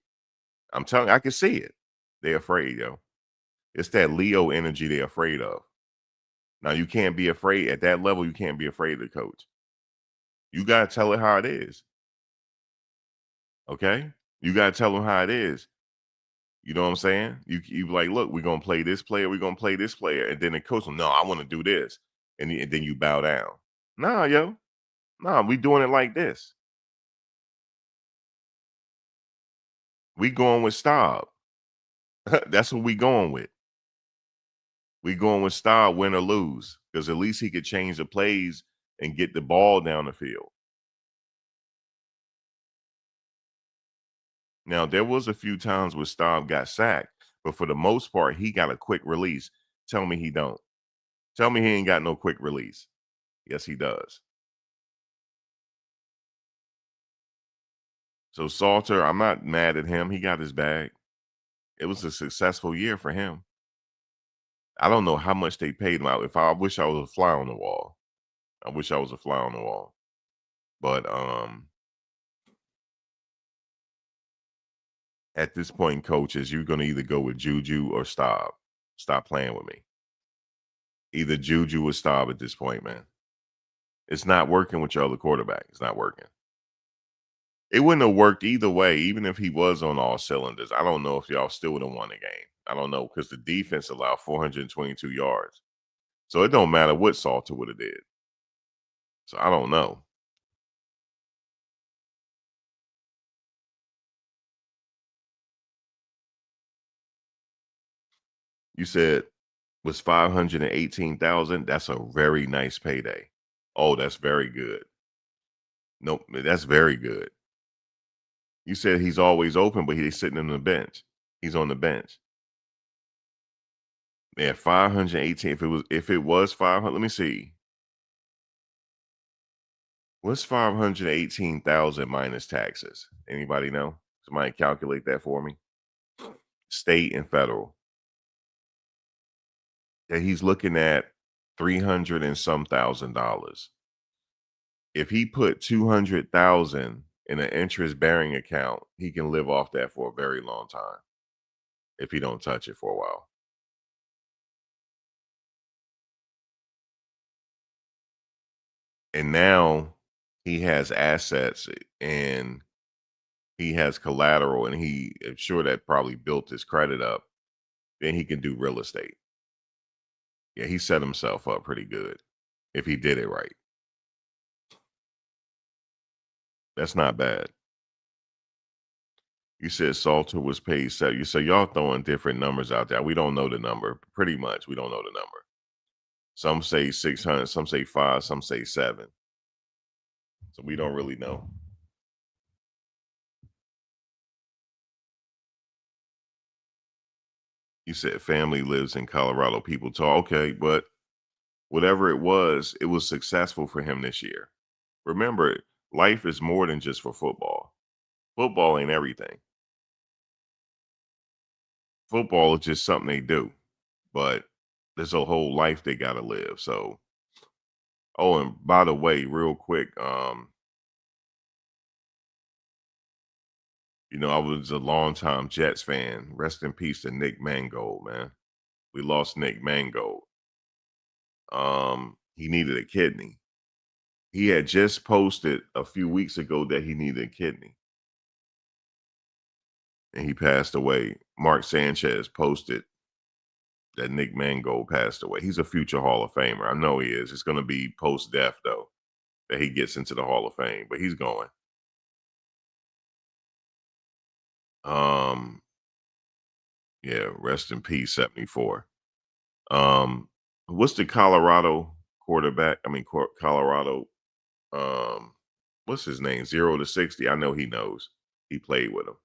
I'm telling you, I can see it. They're afraid, yo. It's that Leo energy they're afraid of. Now, you can't be afraid at that level. You can't be afraid of the coach. You got to tell it how it is. Okay? You got to tell them how it is. You know what I'm saying? You like, look, we're going to play this player. We're going to play this player. And then the coach will, no, I want to do this. And then you bow down. Nah, yo. Nah, we doing it like this. We going with Staub. That's what we going with. We going with Staub, win or lose. Because at least he could change the plays and get the ball down the field. Now, there was a few times where Staub got sacked, but for the most part, he got a quick release. Tell me he don't. Tell me he ain't got no quick release. Yes, he does. So Salter, I'm not mad at him. He got his bag. It was a successful year for him. I don't know how much they paid him out. I wish I was a fly on the wall. I wish I was a fly on the wall. But at this point, coaches, you're gonna either go with Juju or Staub. Stop playing with me. Either Juju or Staub at this point, man. It's not working with your other quarterback. It's not working. It wouldn't have worked either way, even if he was on all cylinders. I don't know if y'all still would have won the game. I don't know because the defense allowed 422 yards. So it don't matter what Salter would have did. So I don't know. You said was 518,000. That's a very nice payday. Oh, that's very good. Nope, that's very good. You said he's always open, but he's sitting on the bench. He's on the bench. Yeah, 518. If it was 500, let me see. What's 518,000 minus taxes? Anybody know? Somebody calculate that for me. State and federal. Yeah, he's looking at 300 and some $1,000. If he put 200,000 in an interest bearing account, he can live off that for a very long time if he don't touch it for a while. And now he has assets and he has collateral and I'm sure that probably built his credit up. Then he can do real estate. Yeah, he set himself up pretty good if he did it right. That's not bad. You said Salter was paid so y'all throwing different numbers out there. We don't know the number. Pretty much, we don't know the number. Some say 600, some say 5, some say 7. So we don't really know. You said family lives in Colorado. People talk. Okay, but whatever it was successful for him this year. Remember, life is more than just for football. Football ain't everything. Football is just something they do, but there's a whole life they got to live. So, oh, and by the way, real quick, I was a longtime Jets fan. Rest in peace to Nick Mangold, man. We lost Nick Mangold. He needed a kidney. He had just posted a few weeks ago that he needed a kidney. And he passed away. Mark Sanchez posted that Nick Mangold passed away. He's a future Hall of Famer. I know he is. It's going to be post-death, though, that he gets into the Hall of Fame, but he's going. Yeah, rest in peace, 74. What's the Colorado quarterback? Colorado, what's his name? 0 to 60. I know he knows. He played with him.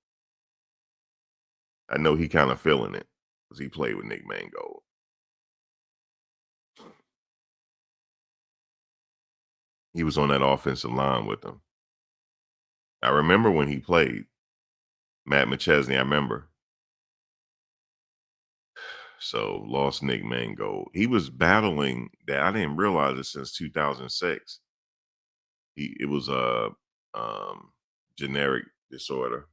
I know he kind of feeling it because he played with Nick Mangold. He was on that offensive line with him. I remember when he played. Matt McChesney, I remember. So lost Nick Mangold. He was battling that. I didn't realize it since 2006. It was a genetic disorder.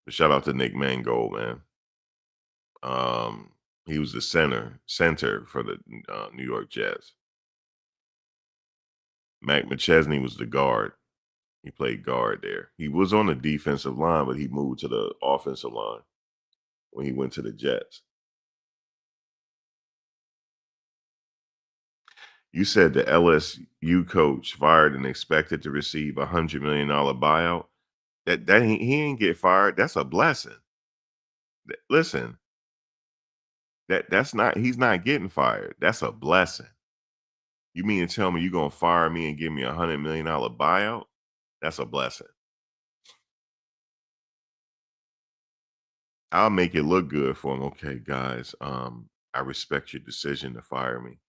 But shout out to Nick Mangold, man. He was the center for the New York Jets. Matt McChesney was the guard. He played guard there. He was on the defensive line, but he moved to the offensive line when he went to the Jets. You said the LSU coach fired and expected to receive $100 million buyout. That he ain't get fired. That's a blessing. Listen, he's not getting fired. That's a blessing. You mean to tell me you're gonna fire me and give me $100 million buyout? That's a blessing. I'll make it look good for him. Okay, guys, I respect your decision to fire me.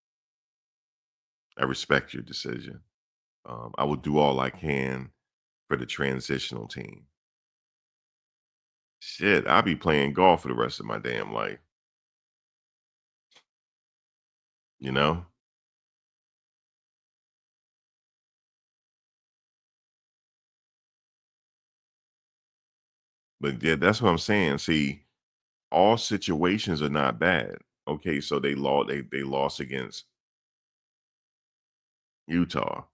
I respect your decision. I will do all I can for the transitional team. Shit, I'll be playing golf for the rest of my damn life. You know? But yeah, that's what I'm saying. See, all situations are not bad. Okay, so they lost against Utah.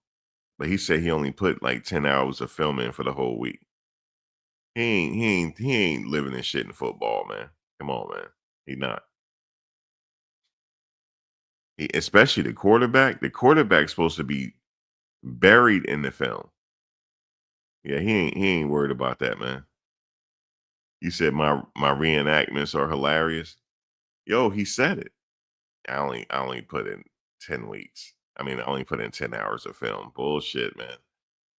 But he said he only put like 10 hours of film in for the whole week. He ain't living in shit in football, man. Come on, man. He not. Especially the quarterback. The quarterback's supposed to be buried in the film. Yeah, he ain't worried about that, man. You said my reenactments are hilarious. Yo, he said it. I only put in 10 weeks. I mean, I only put in 10 hours of film. Bullshit, man.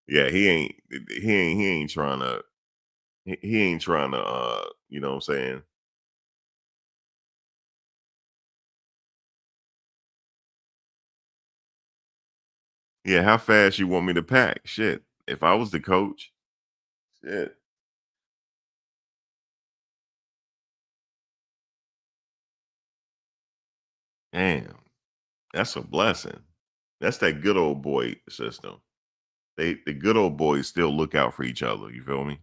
Yeah, he ain't trying to he ain't trying to you know what I'm saying? Yeah, how fast you want me to pack? Shit. If I was the coach, shit. Damn, that's a blessing. That's that good old boy system. The good old boys still look out for each other. You feel me?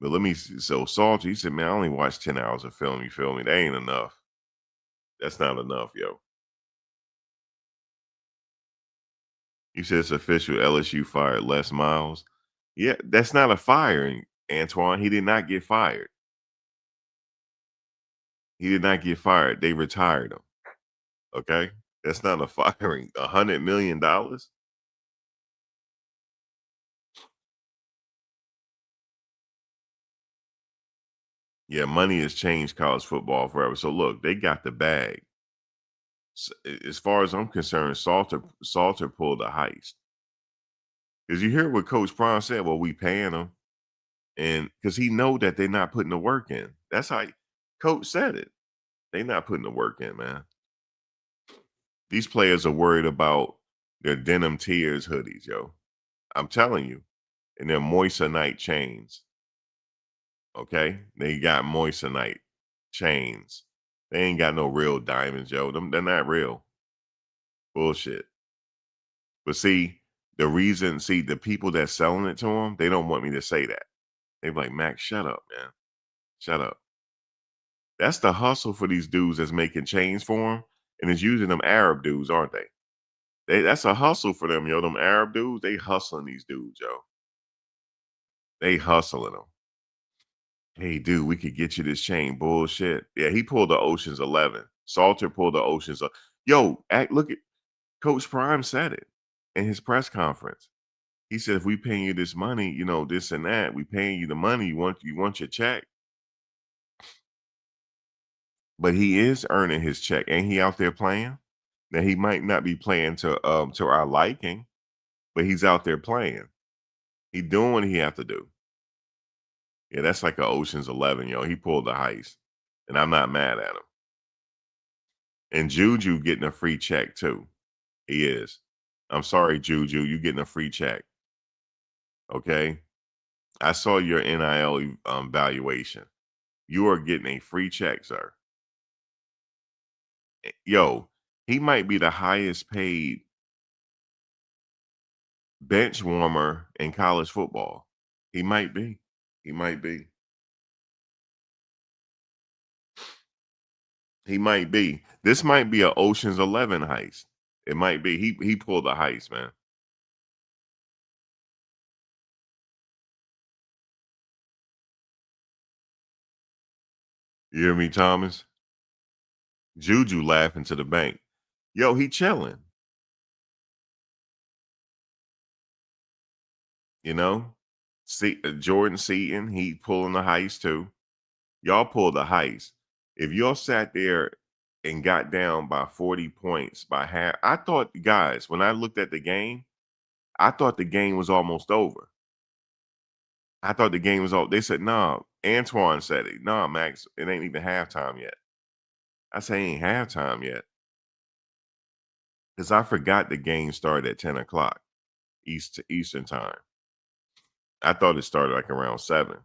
But let me so Salty, he said, man, I only watched 10 hours of film. You feel me? That ain't enough. That's not enough, yo. You said it's official. LSU fired Les Miles. Yeah, that's not a firing, Antoine. He did not get fired. He did not get fired. They retired him. Okay. That's not a firing. $100 million. Yeah, money has changed college football forever. So look, they got the bag. As far as I'm concerned, Salter pulled a heist. Because you hear what Coach Prime said, well, we paying them. And because he know that they're not putting the work in. That's how Coach said it. They not putting the work in, man. These players are worried about their denim tears hoodies, yo. I'm telling you. And their moissanite chains. Okay? They got moissanite chains. They ain't got no real diamonds, yo. They're not real. Bullshit. But see, the people that's selling it to them, they don't want me to say that. They be like, Max, shut up, man. Shut up. That's the hustle for these dudes that's making chains for them. And it's using them Arab dudes, aren't they? That's a hustle for them, yo. Them Arab dudes, they hustling these dudes, yo. They hustling them. Hey, dude, we could get you this chain. Bullshit. Yeah, he pulled the Ocean's 11. Salter pulled the Ocean's. Yo, look at Coach Prime said it in his press conference. He said, if we paying you this money, you know, this and that, we paying you the money. You want your check. But he is earning his check. Ain't he out there playing? Now he might not be playing to our liking, but he's out there playing. He doing what he have to do. Yeah, that's like a Ocean's 11, yo. He pulled the heist, and I'm not mad at him. And Juju getting a free check too. He is. I'm sorry, Juju, you getting a free check. Okay, I saw your NIL valuation. You are getting a free check, sir. Yo, he might be the highest paid bench warmer in college football. He might be. He might be. He might be. This might be a Ocean's 11 heist. It might be. He pulled a heist, man. You hear me, Thomas? Juju laughing to the bank. Yo, he chilling. You know? See, Jordan Seaton, he pulling the heist too. Y'all pulled the heist. If y'all sat there and got down by 40 points by half, I thought, guys, when I looked at the game, I thought the game was almost over. I thought the game was over. They said, "No." Antoine said it. "No, Max, it ain't even halftime yet." I say, "Ain't halftime yet," because I forgot the game started at 10 o'clock Eastern time. I thought it started like around 7.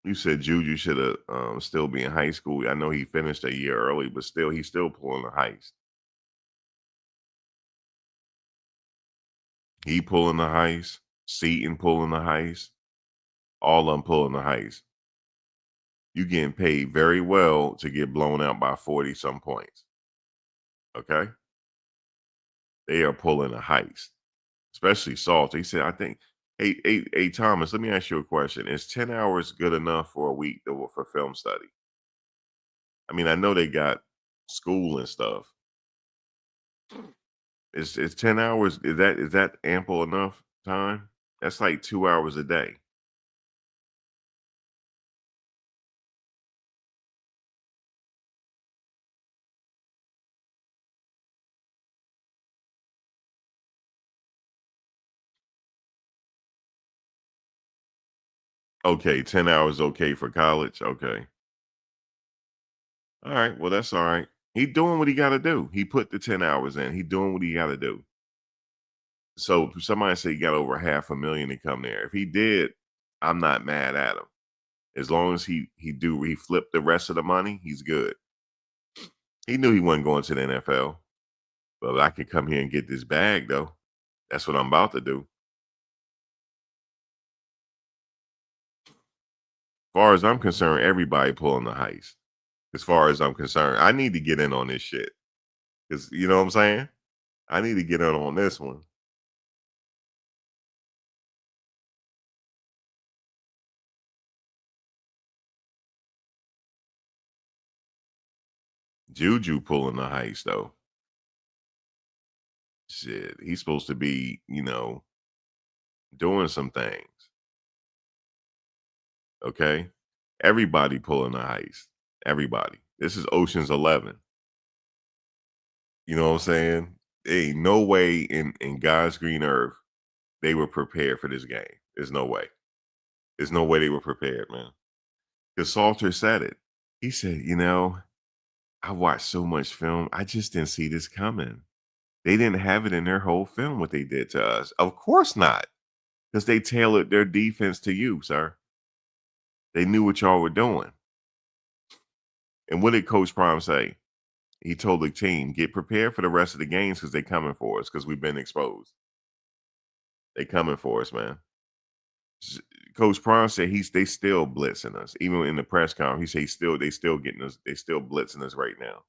You said Juju should have still be in high school. I know he finished a year early, but still, he's still pulling the heist. He pulling the heist. Seaton pulling the heist. All of them pulling the heist. You getting paid very well to get blown out by 40 some points. Okay, they are pulling a heist, especially Salt. He said, "I think." Hey, Thomas, let me ask you a question. Is 10 hours good enough for a week for film study? I mean, I know they got school and stuff. Is 10 hours, is that ample enough time? That's like 2 hours a day. Okay, 10 hours okay for college. Okay. All right. Well, that's all right. He doing what he got to do. He put the 10 hours in. He doing what he got to do. So somebody said he got over 500,000 to come there. If he did, I'm not mad at him. As long as he flipped the rest of the money, he's good. He knew he wasn't going to the NFL. But I could come here and get this bag though. That's what I'm about to do. Far as I'm concerned, everybody pulling the heist. As far as I'm concerned, I need to get in on this shit. Cause you know what I'm saying? I need to get in on this one. Juju pulling the heist though. Shit, he's supposed to be, doing some things. Okay, everybody pulling the heist. Everybody. This is Ocean's 11. You know what I'm saying? Ain't no way in God's green earth they were prepared for this game. There's no way. There's no way they were prepared, man. Because Salter said it. He said, I watched so much film. I just didn't see this coming. They didn't have it in their whole film what they did to us. Of course not. Because they tailored their defense to you, sir. They knew what y'all were doing. And what did Coach Prime say? He told the team, get prepared for the rest of the games because they coming for us because we've been exposed. They coming for us, man. Coach Prime said they still blitzing us. Even in the press conference, he said they still getting us, they still blitzing us right now.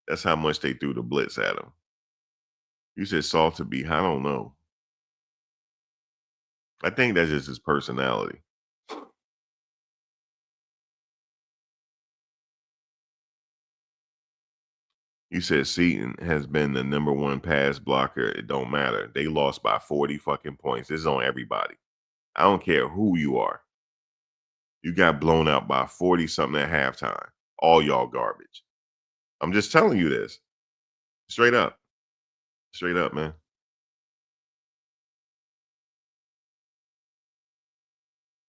That's how much they threw the blitz at him. You said Salter be, I don't know. I think that's just his personality. You said Seaton has been the number one pass blocker. It don't matter. They lost by 40 fucking points. This is on everybody. I don't care who you are. You got blown out by 40 something at halftime. All y'all garbage. I'm just telling you this. Straight up. Straight up, man.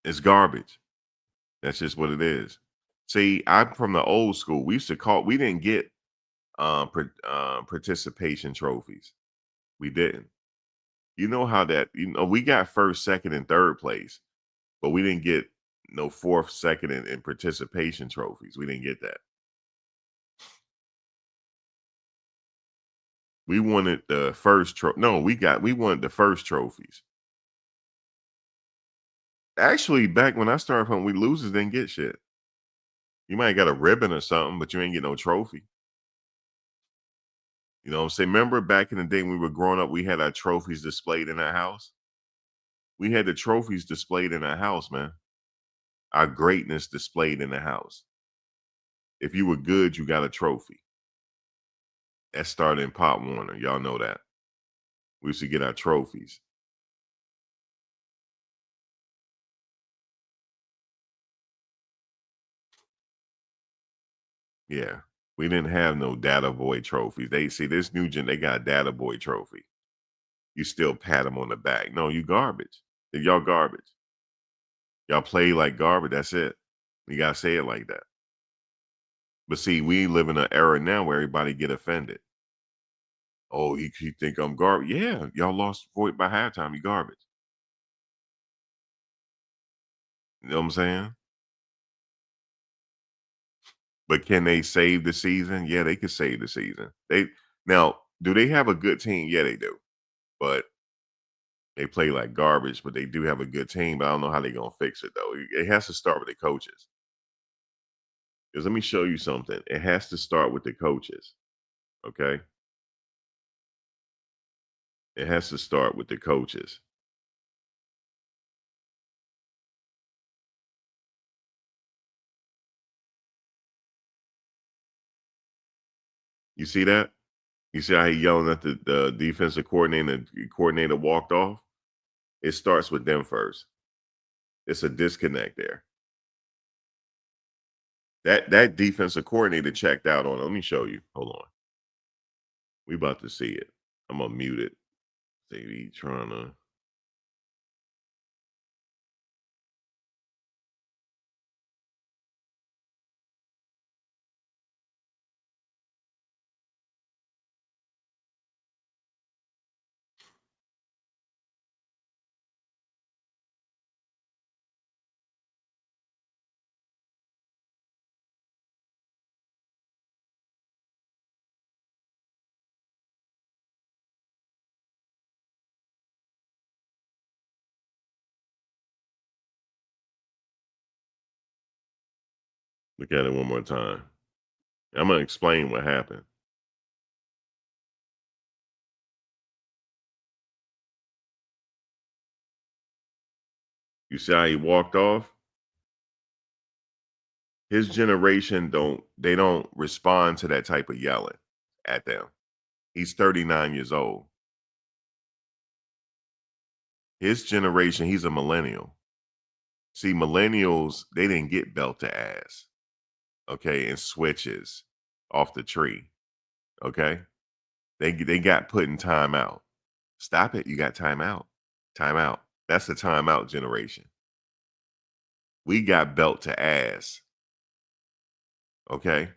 It's garbage. That's just what it is. See, I'm from the old school. We didn't get participation trophies. We didn't. You know how that, we got first, second, and third place, but we didn't get no fourth, second, and participation trophies. We didn't get that. We wanted the first trophy. No, we wanted the first trophies. Actually, back when I started from, we losers didn't get shit. You might got a ribbon or something, but you ain't get no trophy. You know what I'm saying? Remember back in the day when we were growing up, we had our trophies displayed in our house? We had the trophies displayed in our house, man. Our greatness displayed in the house. If you were good, you got a trophy. That started in Pop Warner. Y'all know that. We used to get our trophies. Yeah. We didn't have no Data Boy trophies. They see this new gen, they got a Data Boy trophy. You still pat them on the back. No, you garbage. Y'all garbage. Y'all play like garbage. That's it. You gotta say it like that. But see, we live in an era now where everybody get offended. Oh, you think I'm garbage? Yeah, y'all lost by halftime. You garbage. You know what I'm saying? But can they save the season? Yeah, they could save the season. Do they have a good team? Yeah, they do. But they play like garbage, but they do have a good team. But I don't know how they're gonna fix it though. It has to start with the coaches. Because let me show you something. It has to start with the coaches. Okay. It has to start with the coaches. You see that? You see how he yelling at the defensive coordinator? The coordinator walked off. It starts with them first. It's a disconnect there. That defensive coordinator checked out on it. Let me show you. Hold on. We about to see it. I'm gonna mute it. See, trying to. Look at it one more time. I'm gonna explain what happened. You see how he walked off? His generation don't respond to that type of yelling at them. He's 39 years old. His generation, he's a millennial. See, millennials, they didn't get belt to ass, okay, and switches off the tree, okay? They got put in timeout. Stop it, you got timeout. Timeout. That's the timeout generation. We got belt to ass, okay?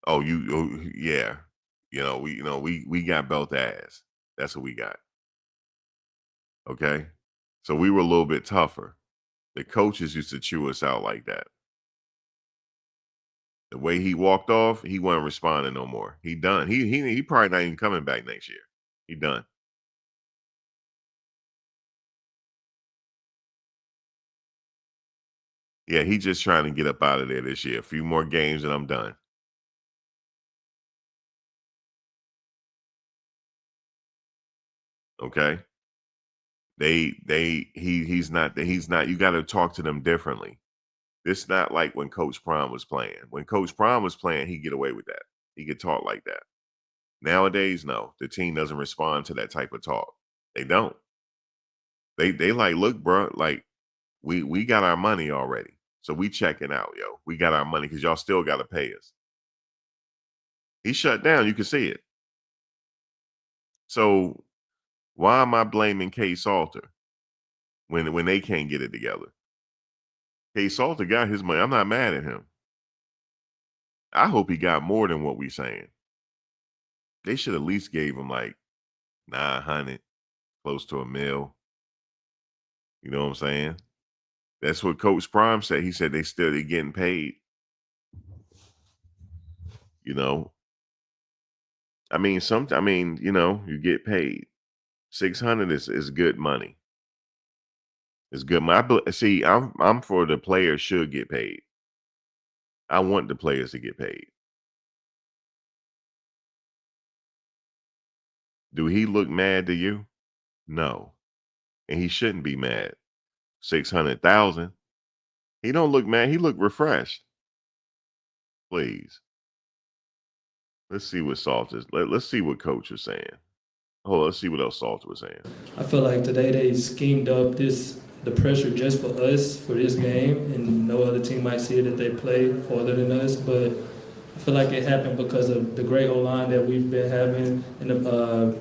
Oh, yeah. We got belt to ass. That's what we got. Okay? So we were a little bit tougher. The coaches used to chew us out like that. The way he walked off, he wasn't responding no more. He done. He probably not even coming back next year. He done. Yeah, he just trying to get up out of there this year. A few more games and I'm done. Okay? He's not you got to talk to them differently. It's not like when Coach Prime was playing. When Coach Prime was playing, he get away with that. He could talk like that. Nowadays, no. The team doesn't respond to that type of talk. They don't. They like, look, bro, like we got our money already. So we checking out, yo. We got our money because y'all still got to pay us. He shut down. You can see it. So why am I blaming Kay Salter when they can't get it together? Kay Salter got his money. I'm not mad at him. I hope he got more than what we saying. They should at least gave him like 900, close to $1 million. You know what I'm saying? That's what Coach Prime said. He said they're getting paid. You know, you get paid. 600 is good money. It's good money. See, I'm for the players should get paid. I want the players to get paid. Do he look mad to you? No. And he shouldn't be mad. 600,000. He don't look mad. He look refreshed. Please. Let's see what Salt is. Let's see what Coach is saying. Oh, let's see what else Salt was saying. I feel like today they schemed up the pressure just for us for this game, and no other team might see it if they play farther than us. But I feel like it happened because of the great O-line that we've been having in the,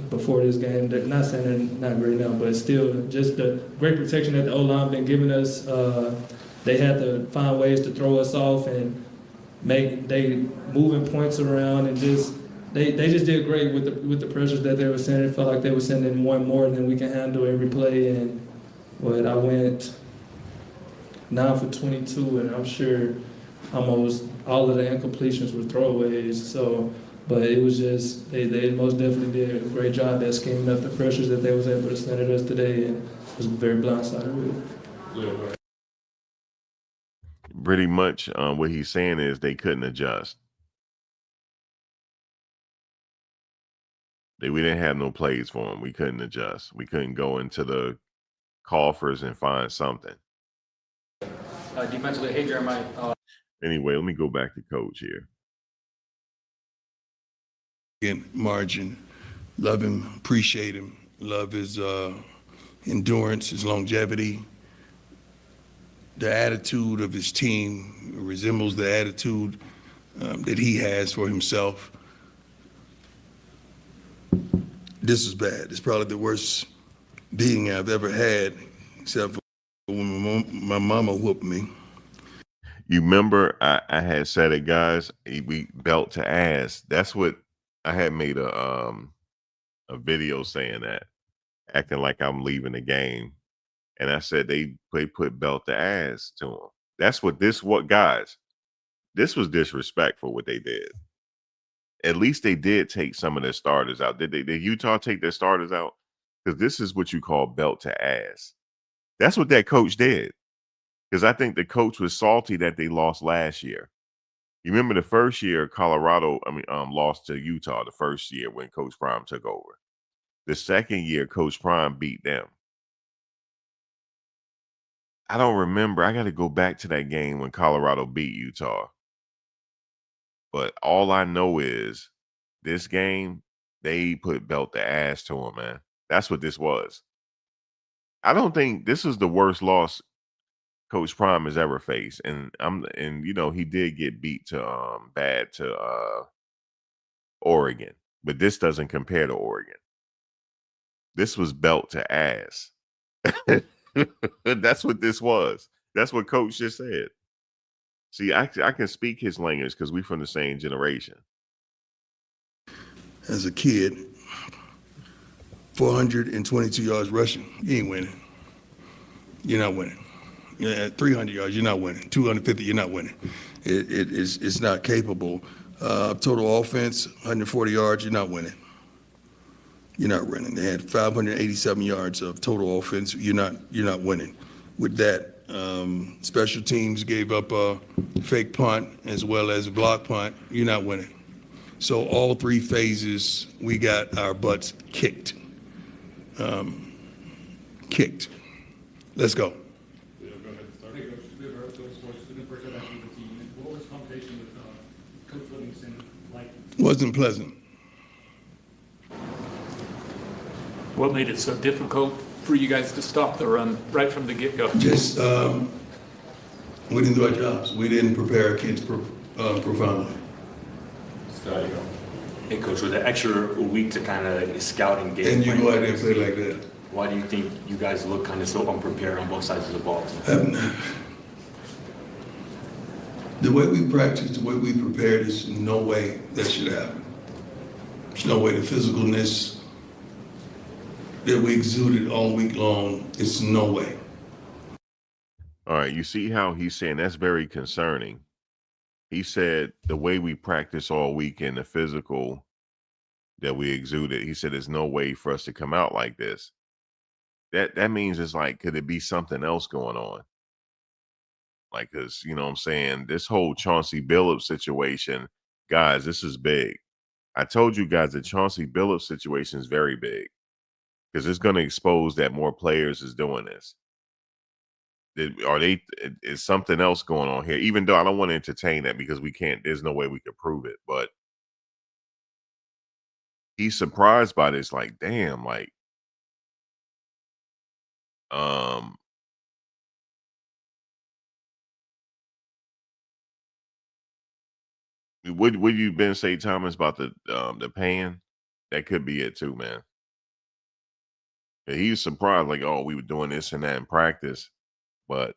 before this game. Not saying they're not great now, but still just the great protection that the O-line been giving us. They had to find ways to throw us off and they moving points around and just they just did great with the pressures that they were sending. It felt like they were sending one more than we can handle every play. And I went 9 for 22, and I'm sure almost all of the incompletions were throwaways. So, but it was just they most definitely did a great job at scheming up the pressures that they was able to send at us today, and was very blindsided with it. Pretty much what he's saying is they couldn't adjust. We didn't have no plays for them. We couldn't adjust. We couldn't go into the coffers and find something. Defensively, hey Jeremiah. Anyway, let me go back to coach here. Margin, love him, appreciate him, love his endurance, his longevity. The attitude of his team resembles the attitude that he has for himself. This is bad. It's probably the worst beating I've ever had, except for when my mama whooped me. You remember I had said it, guys. We belt to ass. That's what I had made a video saying that, acting like I'm leaving the game, and I said they put belt to ass to him. That's what guys. This was disrespectful what they did. At least they did take some of their starters out. Did Utah take their starters out? Because this is what you call belt to ass. That's what that coach did. Because I think the coach was salty that they lost last year. You remember the first year Colorado, lost to Utah the first year when Coach Prime took over. The second year, Coach Prime beat them. I don't remember. I got to go back to that game when Colorado beat Utah. But all I know is this game, they put belt to ass to him, man. That's what this was. I don't think this is the worst loss Coach Prime has ever faced. And he did get beat to bad to Oregon, but this doesn't compare to Oregon. This was belt to ass. That's what this was. That's what Coach just said. See, I can speak his language because we from the same generation. As a kid, 422 yards rushing, you ain't winning. You're not winning. At 300 yards, you're not winning. 250, you're not winning. It's not capable. Total offense, 140 yards, you're not winning. You're not winning. They had 587 yards of total offense. You're not winning. With that, special teams gave up a fake punt as well as a block punt. You're not winning. So all three phases, we got our butts kicked. Kicked. Let's go. What was the conversation with Coach Livingston like? Wasn't pleasant. What made it so difficult for you guys to stop the run right from the get-go? Just, we didn't do our jobs. We didn't prepare our kids profoundly. Hey, Coach, with the extra week to kind of scout and game And you plan go out for there and this play team, like that. why do you think you guys look kind of so unprepared on both sides of the ball? The way we practice, the way we prepared, is no way that should happen. There's no way the physicalness that we exuded all week long, it's no way. All right, you see how he's saying that's very concerning. He said the way we practice all weekend, the physical that we exuded, he said there's no way for us to come out like this. That means it's like, could it be something else going on? Like, because, you know what I'm saying, this whole Chauncey Billups situation, guys, this is big. I told you guys the Chauncey Billups situation is very big because it's going to expose that more players is doing this. Is something else going on here? Even though I don't want to entertain that because we can't, there's no way we could prove it. But he's surprised by this, like, damn, like, Would you been say, Thomas, about the paying? That could be it too, man. Yeah, he was surprised, like, oh, we were doing this and that in practice, but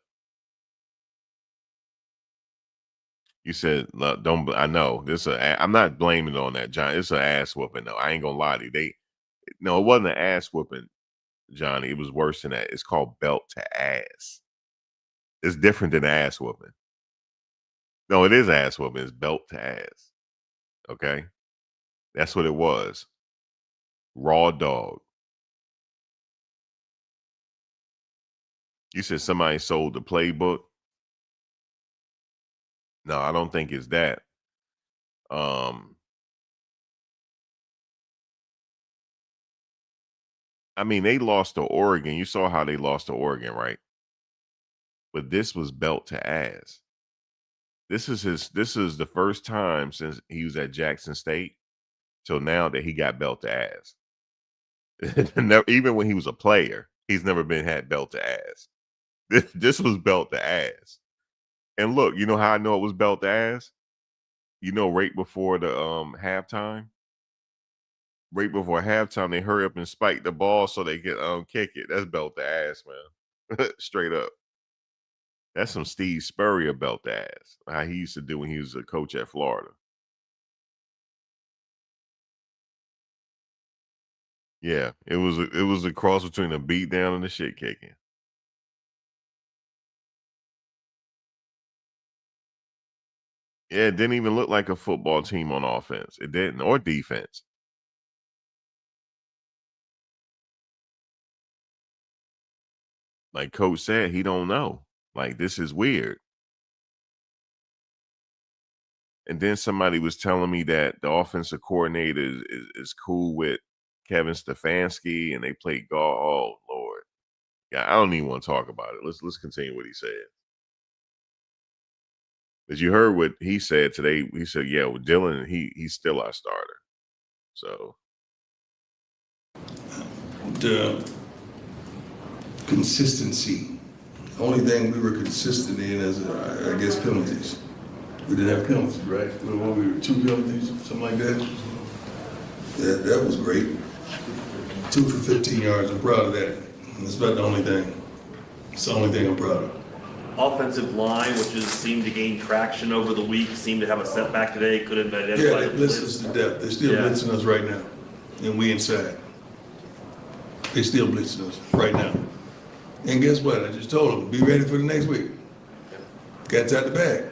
you said, "Look, don't." I know this. I'm not blaming it on that, John. It's an ass whooping, though. I ain't gonna lie to you. No, it wasn't an ass whooping, Johnny. It was worse than that. It's called belt to ass. It's different than ass whooping. No, it is ass whooping. It's belt to ass. Okay, that's what it was. Raw dog. You said somebody sold the playbook. No, I don't think it's that. Um, I mean, they lost to Oregon. You saw how they lost to Oregon, right? But this was belt to ass. This is the first time since he was at Jackson State till now that he got belt to ass. Even when he was a player, he's never been had belt to ass. This was belt to ass. And look, you know how I know it was belt to ass? You know, right before halftime, they hurry up and spike the ball so they can kick it. That's belt to ass, man. Straight up. That's some Steve Spurrier belt to ass. How he used to do when he was a coach at Florida. Yeah, it was a cross between a beat down and a shit kicking. Yeah, it didn't even look like a football team on offense. It didn't, or defense. Like Coach said, he don't know. Like, this is weird. And then somebody was telling me that the offensive coordinator is cool with Kevin Stefanski and they play golf. Oh Lord. Yeah, I don't even want to talk about it. Let's continue what he said. As you heard what he said today, he said, yeah, with Dylan, he's still our starter. So The consistency. The only thing we were consistent in is, I guess, penalties. We didn't have penalties, right? What we were 2 penalties, something like that. That was great. 2 for 15 yards. I'm proud of that. That's about the only thing. It's the only thing I'm proud of. Offensive line, which has seemed to gain traction over the week, seemed to have a setback today. Couldn't identify Yeah, they the blitz blitz. us to death. They're still Yeah. blitzing us right now. And we inside. They still blitzing us right now. And guess what? I just told them, be ready for the next week. Cat's out the bag.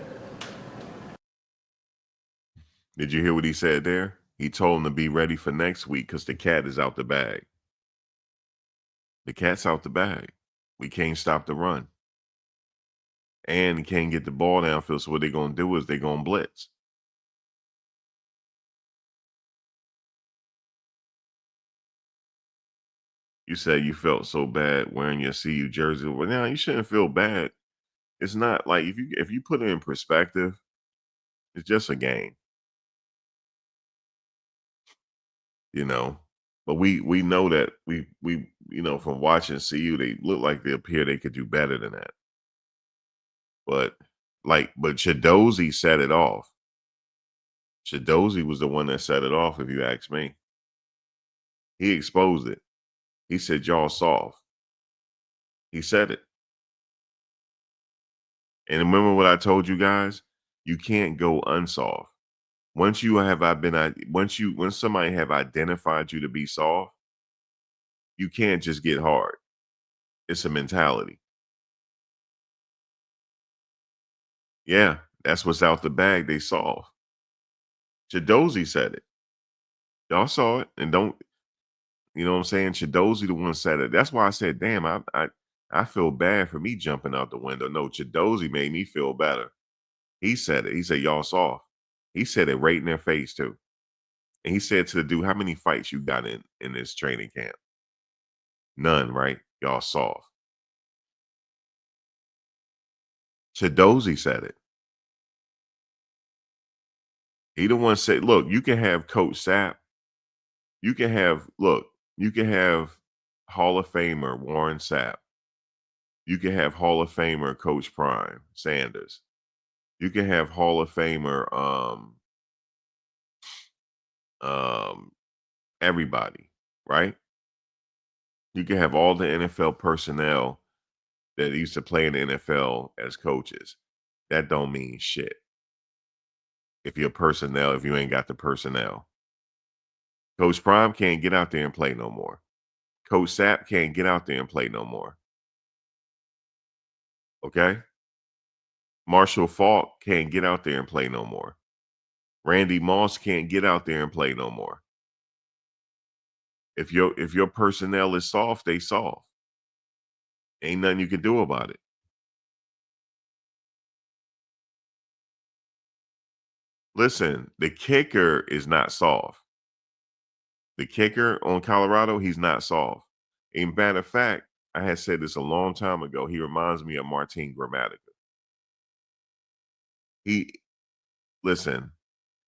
did you hear what he said there? He told him to be ready for next week because the cat is out the bag. The cat's out the bag. We can't stop the run. And he can't get the ball downfield. So what they're gonna do is they're gonna blitz. You said you felt so bad wearing your CU jersey. Well, now you shouldn't feel bad. It's not like if you put it in perspective, it's just a game, you know. But we know that we from watching CU, they look like they appear they could do better than that. But Chidozie set it off. Chidozie was the one that set it off, if you ask me. He exposed it. He said, y'all soft. He said it. And remember what I told you guys? You can't go unsoft. When somebody have identified you to be soft, you can't just get hard. It's a mentality. Yeah, that's what's out the bag. They soft. Chidozie said it. Y'all saw it, and don't. You know what I'm saying? Chidozie the one said it. That's why I said, damn, I feel bad for me jumping out the window. No, Chidozie made me feel better. He said it. He said, y'all soft. He said it right in their face, too. And he said to the dude, how many fights you got in this training camp? None, right? Y'all soft. Chidozie said it. He the one said, look, you can have Coach Sapp. You can have Hall of Famer Warren Sapp. You can have Hall of Famer Coach Prime Sanders. You can have Hall of Famer um, everybody, right? You can have all the NFL personnel that used to play in the NFL as coaches. That don't mean shit if you ain't got the personnel. Coach Prime can't get out there and play no more. Coach Sapp can't get out there and play no more. Okay? Marshall Falk can't get out there and play no more. Randy Moss can't get out there and play no more. If your personnel is soft, they soft. Ain't nothing you can do about it. Listen, the kicker is not soft. The kicker on Colorado, he's not soft. In matter of fact, I had said this a long time ago. He reminds me of Martin Gramatica. He listen,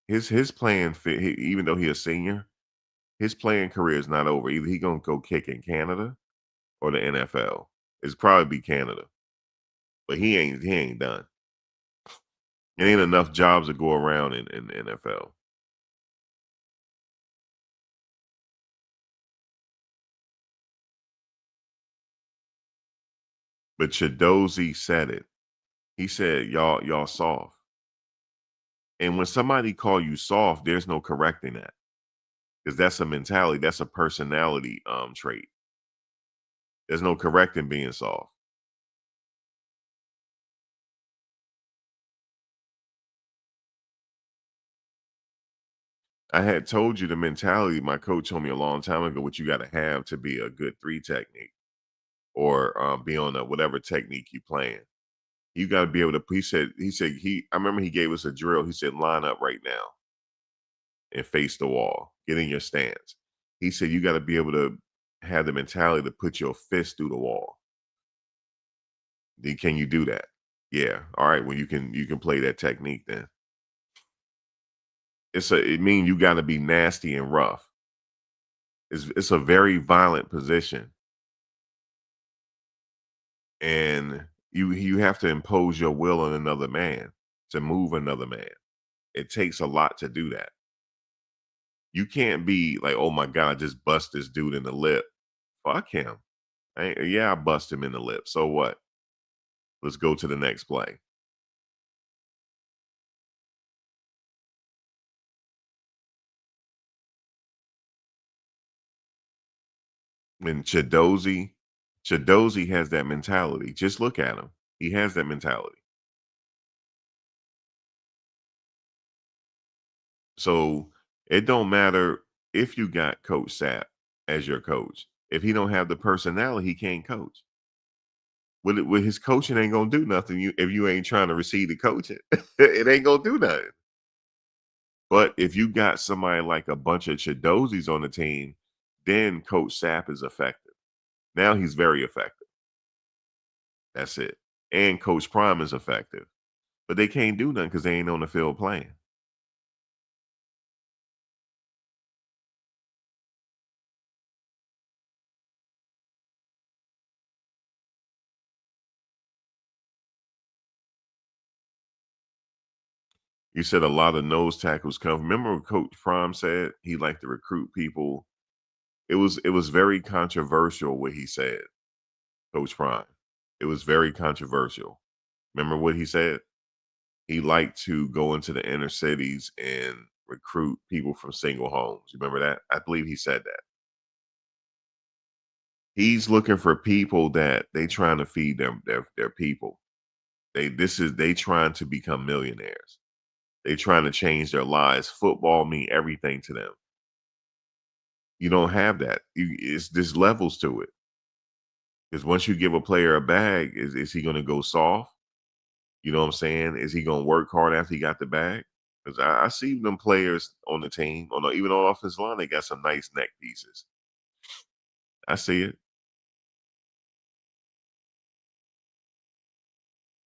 his playing fit. Even though he's a senior, his playing career is not over. Either he gonna go kick in Canada or the NFL. It's probably be Canada, but he ain't done. There ain't enough jobs to go around in the NFL. But Chidozie said it. He said, y'all soft. And when somebody call you soft, there's no correcting that. Because that's a mentality, that's a personality trait. There's no correcting being soft. I had told you the mentality my coach told me a long time ago, what you got to have to be a good 3 technique or be on a whatever technique you playing. You got to be able to, I remember he gave us a drill. He said, line up right now and face the wall, get in your stance. He said, you got to be able to have the mentality to put your fist through the wall. Can you do that? Yeah. All right. Well, you can play that technique then. It means you got to be nasty and rough. It's a very violent position. And you have to impose your will on another man to move another man. It takes a lot to do that. You can't be like, oh my God, I just bust this dude in the lip. Fuck him. I bust him in the lip. So what? Let's go to the next play. And Chidozie has that mentality. Just look at him. He has that mentality. So it don't matter if you got Coach Sapp as your coach. If he don't have the personality, he can't coach. With his coaching ain't gonna do nothing. If you ain't trying to receive the coaching, it ain't gonna do nothing. But if you got somebody like a bunch of Chidozies on the team, then Coach Sapp is effective. Now he's very effective. That's it. And Coach Prime is effective. But they can't do nothing because they ain't on the field playing. You said a lot of nose tackles come. Remember what Coach Prime said? He liked to recruit people. It was very controversial what he said, Coach Prime. It was very controversial. Remember what he said? He liked to go into the inner cities and recruit people from single homes. You remember that? I believe he said that. He's looking for people that they trying to feed their people. They trying to become millionaires. They trying to change their lives. Football mean everything to them. You don't have that. There's levels to it. Because once you give a player a bag, is he going to go soft? You know what I'm saying? Is he going to work hard after he got the bag? Because I see them players on the team, even on the offensive line, they got some nice neck pieces. I see it.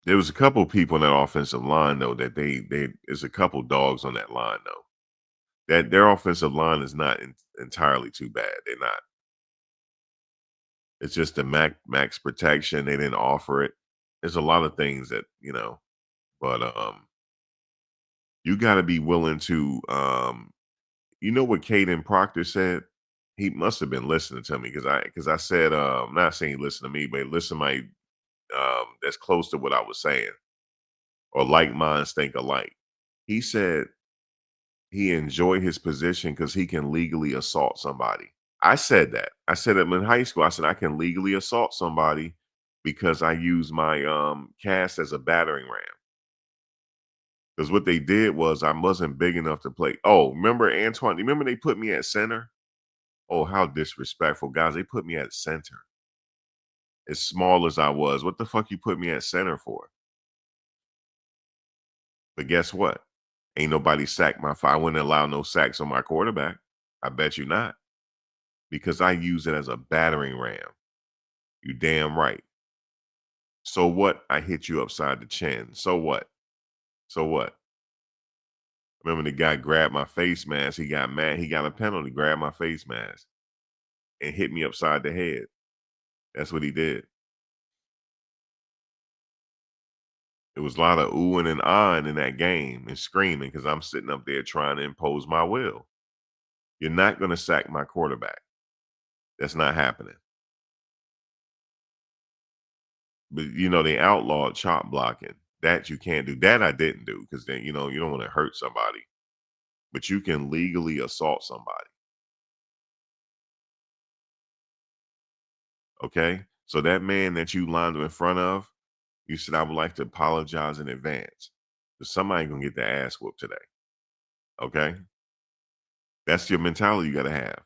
There was a couple people on that offensive line though that there's a couple dogs on that line though. That their offensive line is not entirely too bad. They're not. It's just the max protection. They didn't offer it. There's a lot of things that but you got to be willing to you know what Caden Proctor said? He must have been listening to me because I said, not saying he listened to me, but listen to my that's close to what I was saying, or like minds think alike. He said he enjoyed his position because he can legally assault somebody. I said that. I said it in high school. I said I can legally assault somebody because I use my cast as a battering ram. Because what they did was I wasn't big enough to play. Oh, remember Antoine? Remember they put me at center? Oh, how disrespectful, guys! They put me at center. As small as I was, what the fuck you put me at center for? But guess what? Ain't nobody sacked my. I wouldn't allow no sacks on my quarterback. I bet you not, because I use it as a battering ram. You damn right. So what? I hit you upside the chin. So what? So what? Remember the guy grabbed my face mask. He got mad. He got a penalty. Grabbed my face mask and hit me upside the head. That's what he did. It was a lot of oohing and ahhing in that game and screaming because I'm sitting up there trying to impose my will. You're not going to sack my quarterback. That's not happening. But, you know, they outlawed chop blocking. That you can't do. That I didn't do because then, you know, you don't want to hurt somebody. But you can legally assault somebody. Okay? So that man that you lined up in front of, you said, I would like to apologize in advance. Because somebody going to get their ass whooped today. Okay? That's your mentality you got to have.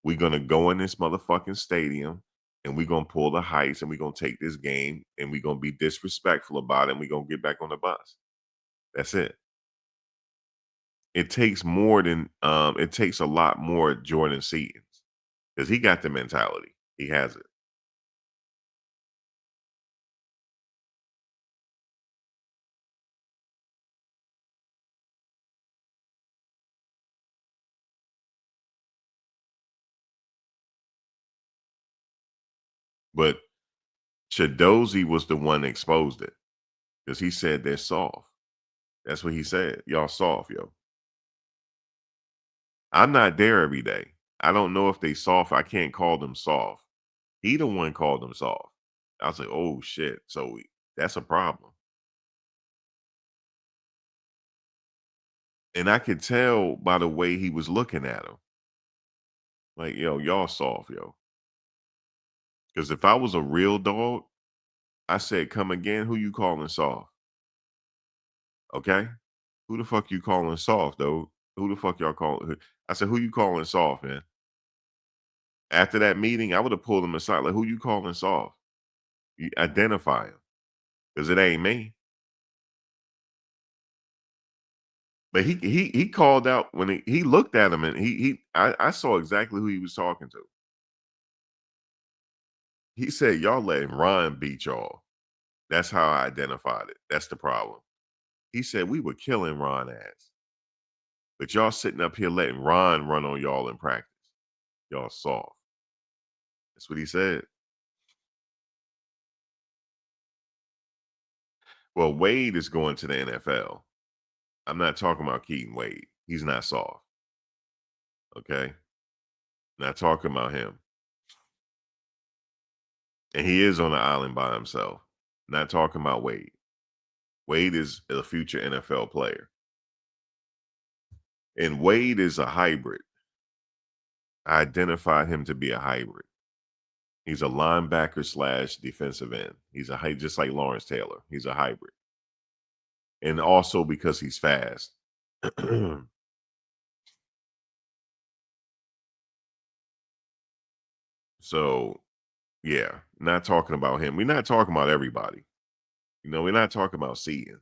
We're going to go in this motherfucking stadium and we're going to pull the heights and we're going to take this game and we're going to be disrespectful about it and we're going to get back on the bus. That's it. It takes more than, it takes a lot more Jordan Seatons because he got the mentality. He has it. But Chidozie was the one that exposed it because he said they're soft. That's what he said. Y'all soft, yo. I'm not there every day. I don't know if they soft. I can't call them soft. He the one called them soft. I was like, oh shit. So that's a problem. And I could tell by the way he was looking at him. Like, yo, y'all soft, yo. Because if I was a real dog, I said, come again. Who you calling soft? Okay? Who the fuck you calling soft, though? Who the fuck y'all calling? I said, who you calling soft, man? After that meeting, I would have pulled him aside. Like, who you calling soft? You identify him. Because it ain't me. But he called out when he looked at him and I saw exactly who he was talking to. He said, y'all letting Ron beat y'all. That's how I identified it. That's the problem. He said we were killing Ron ass. But y'all sitting up here letting Ron run on y'all in practice. Y'all soft. That's what he said. Well, Wade is going to the NFL. I'm not talking about Keaton Wade. He's not soft. Okay? Not talking about him. And he is on the island by himself. Not talking about Wade. Wade is a future NFL player. And Wade is a hybrid. I identified him to be a hybrid. He's a linebacker / defensive end. He's just like Lawrence Taylor. He's a hybrid. And also because he's fast. So, yeah, not talking about him. We're not talking about everybody. You know, we're not talking about Seaton.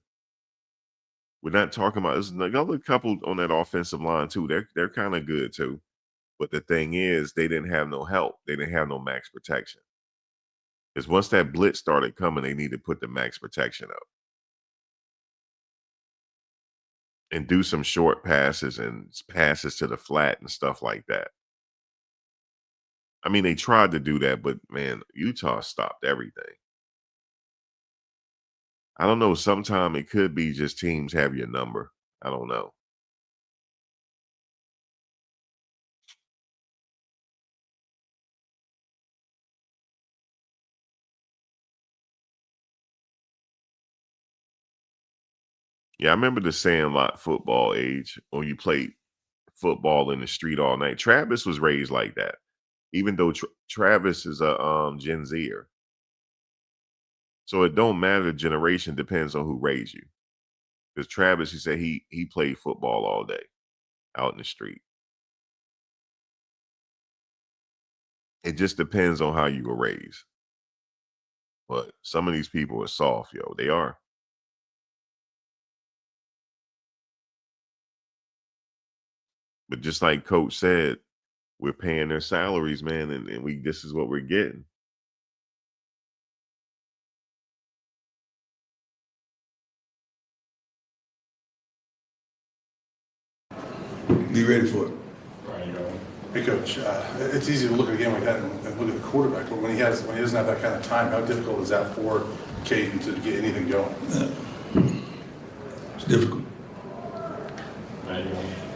We're not talking about there's another couple on that offensive line too. They're kind of good too. But the thing is, they didn't have no help. They didn't have no max protection. Because once that blitz started coming, they need to put the max protection up. And do some short passes and passes to the flat and stuff like that. I mean, they tried to do that, but man, Utah stopped everything. I don't know. Sometime it could be just teams have your number. I don't know. Yeah, I remember the Sandlot football age when you played football in the street all night. Travis was raised like that, even though Travis is a Gen Zer. So it don't matter the generation, depends on who raised you. Because Travis, he said he played football all day out in the street. It just depends on how you were raised. But some of these people are soft, yo. They are. But just like Coach said, we're paying their salaries, man, and we this is what we're getting. Be ready for it. Hey, Coach, it's easy to look at a game like that and look at the quarterback, but when he doesn't have that kind of time, how difficult is that for Caden to get anything going? It's difficult.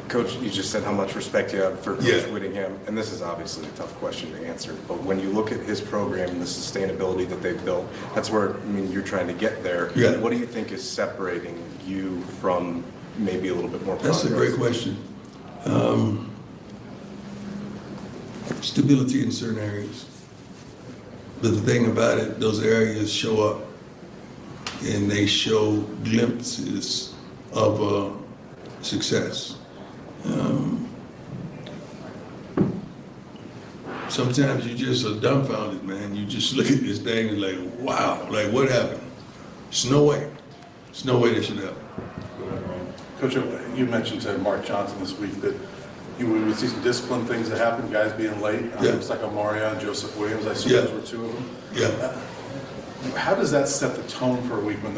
Coach, you just said how much respect you have for Coach Yeah. Whittingham, and this is obviously a tough question to answer, but when you look at his program and the sustainability that they've built, that's where, I mean, you're trying to get there. Yeah. What do you think is separating you from maybe a little bit more That's progress? a great question. Stability in certain areas. But the thing about it, those areas show up and they show glimpses of success. Sometimes you just are dumbfounded, man. You just look at this thing and like, wow, like what happened? There's no way. There's no way this should happen. Coach, you mentioned to Mark Johnson this week that you would see some discipline things that happen, guys being late. Yeah. It's like Omarion and Joseph Williams, I assume Yeah. those were two of them. Yeah. How does that set the tone for a week when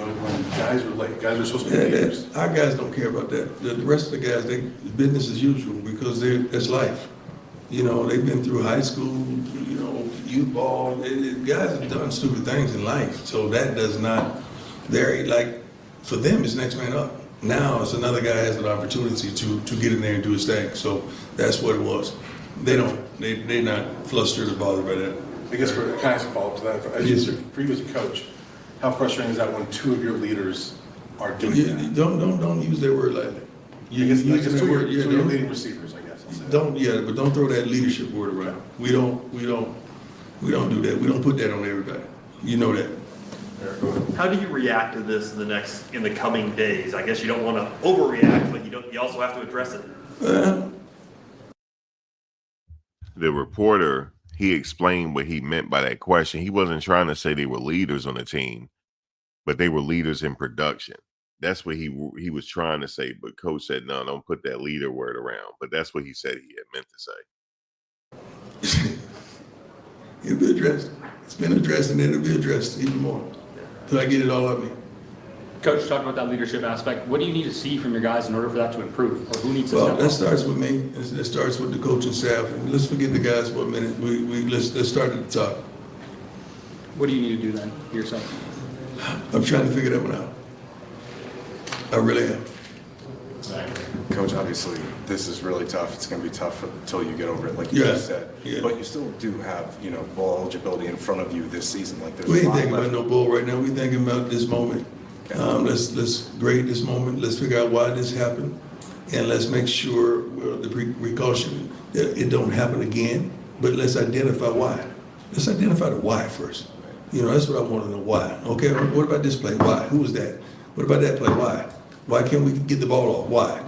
guys are late? Guys are supposed to be leaders. Our guys don't care about that. The rest of the guys, they business as usual because that's life. You know, they've been through high school, you know, youth ball. Guys have done stupid things in life, so that does not vary. Like for them, it's next man up. Now it's another guy has an opportunity to get in there and do his thing. So that's what it was. They're not flustered or bothered by that. I guess can I ask a follow-up to that? Yes, sir. For you as a coach, how frustrating is that when two of your leaders are doing that? Don't use that word lightly. I guess Using that two word, of your don't- leading receivers, I guess. I'll say that. Don't throw that leadership word around. We don't do that. We don't put that on everybody. You know that. How do you react to this in the coming days? I guess you don't want to overreact, but you also have to address it. The reporter, he explained what he meant by that question. He wasn't trying to say they were leaders on the team, but they were leaders in production. That's what he was trying to say. But Coach said, no, don't put that leader word around. But that's what he said he had meant to say. It'll be addressed. It's been addressed and it'll be addressed even more. Till I get it all up me. Coach, talking about that leadership aspect, what do you need to see from your guys in order for that to improve? Or who needs to Well, step that up? starts with me. That starts with the coaching staff. And let's forget the guys for a minute. Let's start at the top. What do you need to do then yourself? I'm trying to figure that one out. I really am. Coach, obviously, this is really tough. It's going to be tough until you get over it, like you Yeah, just said. yeah. But you still do have, bowl eligibility in front of you this season. Like there's We a ain't lot thinking left. about no bull right now. We thinking about this moment. Let's grade this moment. Let's figure out why this happened, and let's make sure the precaution that it don't happen again. But let's identify why. Let's identify the why first. That's what I want to know. Why? Okay. What about this play? Why? Who was that? What about that play? Why? Why can't we get the ball off? Why?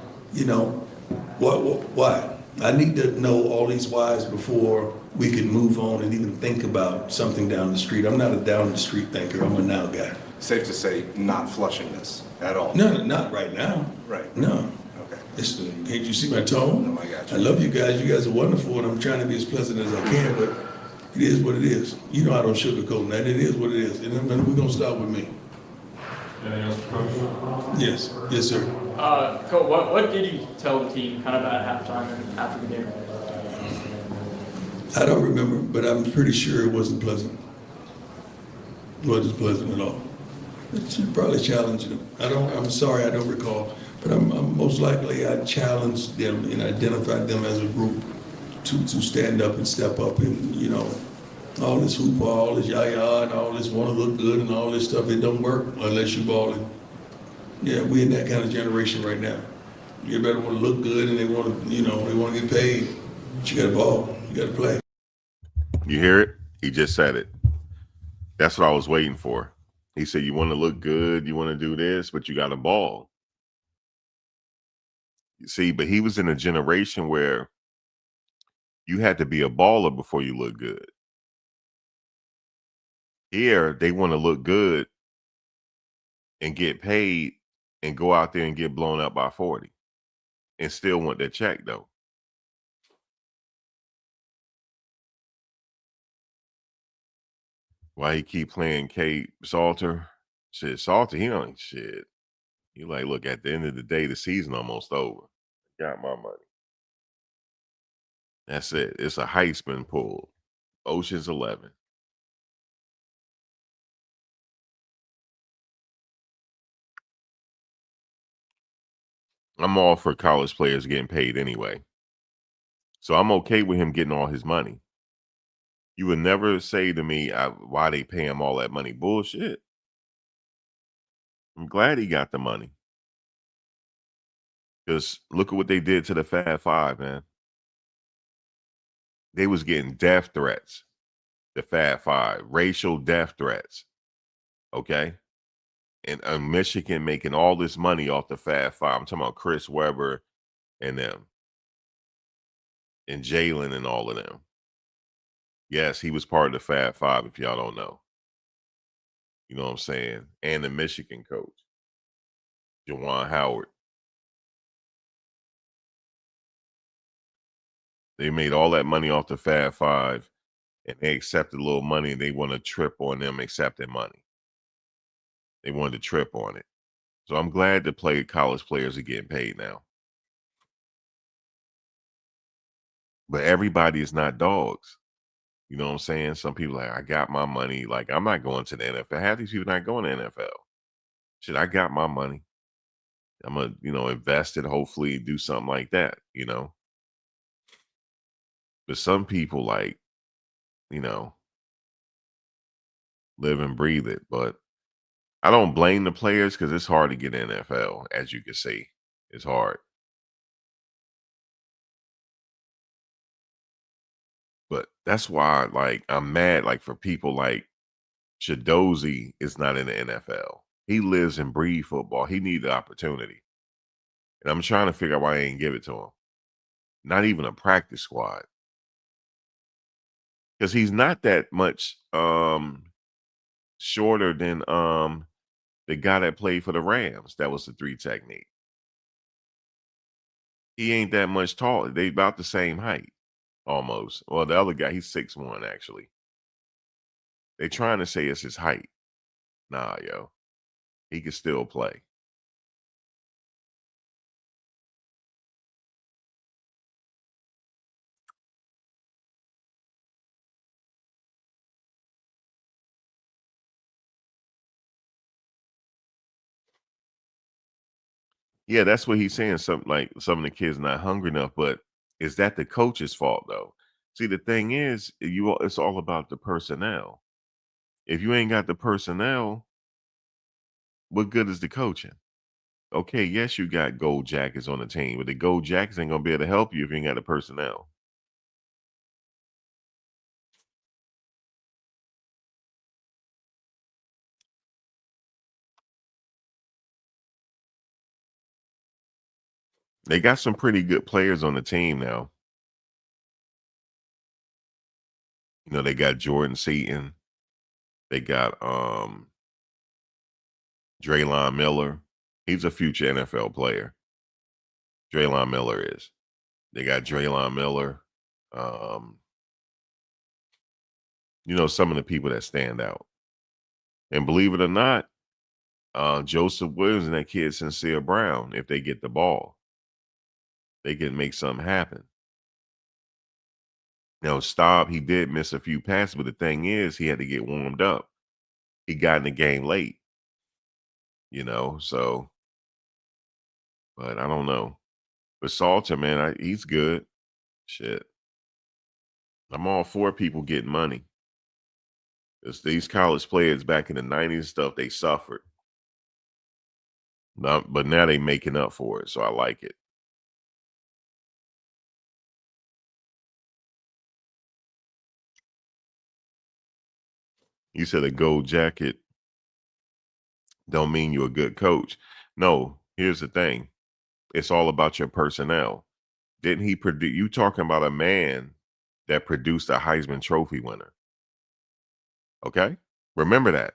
Why? I need to know all these whys before we can move on and even think about something down the street. I'm not a down the street thinker. I'm a now guy. Safe to say, not flushing this at all. No, not right now. Right. No. Okay. Can't you see my tone? No, I got you. I love you guys. You guys are wonderful, and I'm trying to be as pleasant as I can, but it is what it is. You know I don't sugarcoat that. It is what it is. And we're going to start with me. Anything else, Coach? Yes. Yes, sir. Coach, what did you tell the team kind of at halftime and after the game? I don't remember, but I'm pretty sure it wasn't pleasant. It wasn't pleasant at all. It should probably challenge them. I'm sorry, I don't recall, but I'm most likely I challenged them and identified them as a group to stand up and step up and, all this hoopah, all this yah-yah, and all this want to look good and all this stuff, it don't work unless you balling. Yeah, we in that kind of generation right now. You better want to look good and they want to, they want to get paid. But you got to ball. You got to play. You hear it? He just said it. That's what I was waiting for. He said, you want to look good, you want to do this, but you got to ball. You see, but he was in a generation where you had to be a baller before you look good. Here, they want to look good and get paid and go out there and get blown up by 40 and still want their check, though. Why he keep playing Kate Salter? Shit, Salter, he don't shit. He like, look, at the end of the day, the season almost over. Got my money. That's it. It's a Heisman pool. Ocean's 11. I'm all for college players getting paid anyway. So I'm okay with him getting all his money. You would never say to me why they pay him all that money. Bullshit. I'm glad he got the money. Because look at what they did to the Fab Five, man. They was getting death threats. The Fab Five. Racial death threats. Okay? And Michigan making all this money off the Fab Five. I'm talking about Chris Webber and them. And Jalen and all of them. Yes, he was part of the Fab Five, if y'all don't know. You know what I'm saying? And the Michigan coach, Juwan Howard. They made all that money off the Fab Five, and they accepted a little money, and they want to trip on them accepting money. They wanted to trip on it. So I'm glad the college players are getting paid now. But everybody is not dogs. You know what I'm saying? Some people like, I got my money. Like, I'm not going to the NFL. Half these people not going to the NFL. Shit, I got my money. I'm going to, invest it, hopefully do something like that, But some people like, live and breathe it. But I don't blame the players because it's hard to get in NFL, as you can see. It's hard. But that's why, like, I'm mad, like, for people like Shadozi is not in the NFL. He lives and breathes football. He needs the opportunity. And I'm trying to figure out why they didn't give it to him. Not even a practice squad. Because he's not that much shorter than the guy that played for the Rams. That was the 3 technique. He ain't that much taller. They about the same height. Almost. Well, the other guy, he's 6'1", actually. They trying to say it's his height. Nah, yo. He can still play. Yeah, that's what he's saying. Something like some of the kids not hungry enough, but is that the coach's fault though? See, the thing is, it's all about the personnel. If you ain't got the personnel, what good is the coaching? Okay, yes, you got gold jackets on the team, but the gold jackets ain't gonna be able to help you if you ain't got the personnel. They got some pretty good players on the team now. They got Jordan Seaton. They got Draylon Miller. He's a future NFL player. Draylon Miller is. They got Draylon Miller. Some of the people that stand out. And believe it or not, Joseph Williams and that kid Sincere Brown, if they get the ball, they can make something happen. Staub, he did miss a few passes, but the thing is, he had to get warmed up. He got in the game late, so, but I don't know. But Salter, man, he's good. Shit. I'm all for people getting money. Because these college players back in the 90s and stuff, they suffered. But now they making up for it, so I like it. You said a gold jacket don't mean you're a good coach. No, here's the thing. It's all about your personnel. Didn't he produce? You talking about a man that produced a Heisman Trophy winner. Okay? Remember that.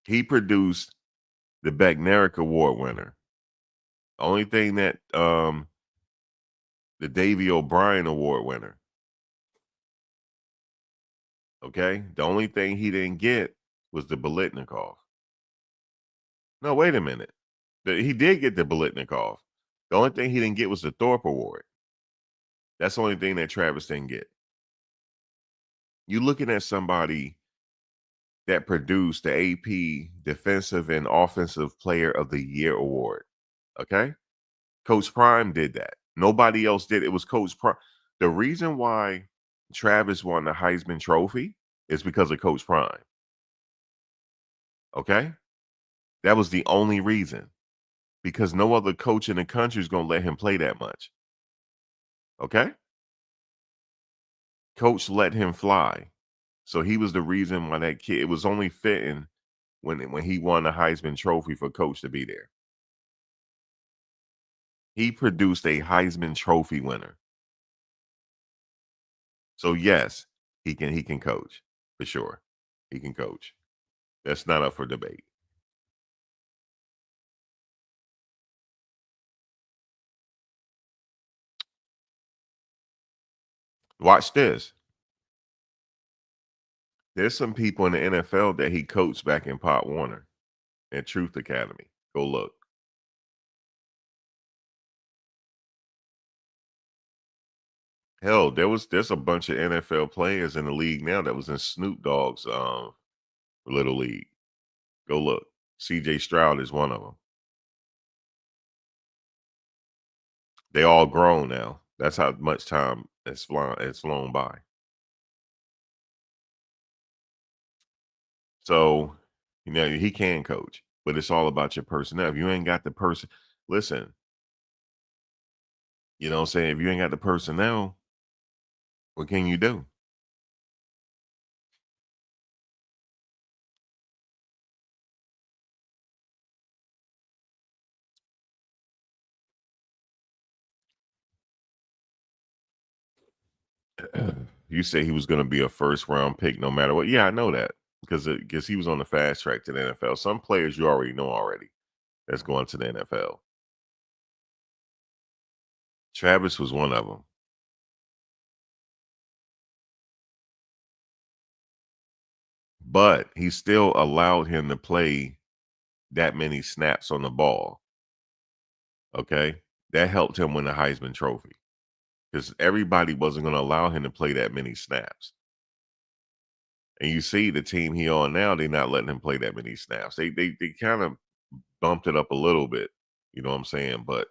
He produced the Bednarik Award winner. Only thing that the Davy O'Brien Award winner. Okay? The only thing he didn't get was the Biletnikoff. No, wait a minute. He did get the Biletnikoff. The only thing he didn't get was the Thorpe Award. That's the only thing that Travis didn't get. You're looking at somebody that produced the AP Defensive and Offensive Player of the Year award. Okay? Coach Prime did that. Nobody else did. It was Coach Prime. The reason why Travis won the Heisman Trophy is because of Coach Prime. Okay? That was the only reason. Because no other coach in the country is going to let him play that much. Okay? Coach let him fly. So he was the reason why that kid, it was only fitting when he won the Heisman Trophy for Coach to be there. He produced a Heisman Trophy winner. So yes, he can coach for sure. He can coach. That's not up for debate. Watch this. There's some people in the NFL that he coached back in Pop Warner at Truth Academy. Go look. Hell, there's a bunch of NFL players in the league now that was in Snoop Dogg's little league. Go look. CJ Stroud is one of them. They all grown now. That's how much time it's flown by. So, he can coach, but it's all about your personnel. If you ain't got the person, listen, you know what I'm saying? If you ain't got the personnel, what can you do? You say he was going to be a first round pick no matter what. Yeah, I know that because he was on the fast track to the NFL. Some players you already know already that's going to the NFL. Travis was one of them. But he still allowed him to play that many snaps on the ball. Okay? That helped him win the Heisman Trophy because everybody wasn't going to allow him to play that many snaps. And you see the team he on now, they're not letting him play that many snaps. They kind of bumped it up a little bit, you know what I'm saying? But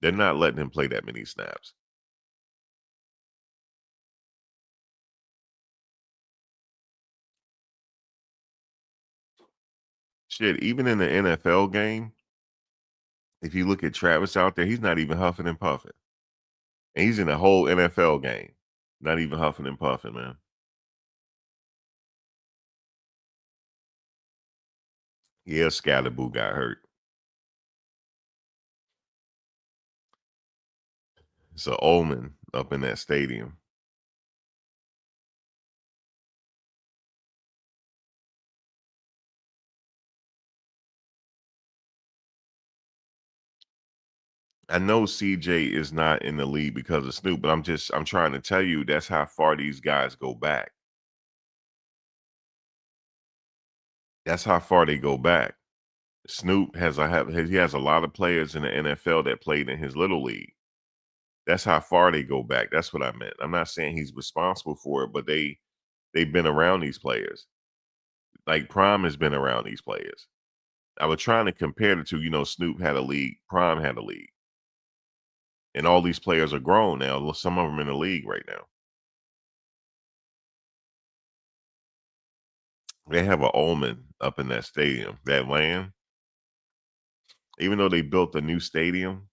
they're not letting him play that many snaps. Shit, even in the NFL game, if you look at Travis out there, he's not even huffing and puffing. And he's in the whole NFL game, not even huffing and puffing, man. Yeah, Scalaboo got hurt. It's an omen up in that stadium. I know CJ is not in the league because of Snoop, but I'm trying to tell you that's how far these guys go back. That's how far they go back. Snoop has a lot of players in the NFL that played in his little league. That's how far they go back. That's what I meant. I'm not saying he's responsible for it, but they've been around these players. Like Prime has been around these players. I was trying to compare the two. Snoop had a league, Prime had a league. And all these players are grown now. Some of them in the league right now. They have an omen up in that stadium. That land, even though they built a new stadium,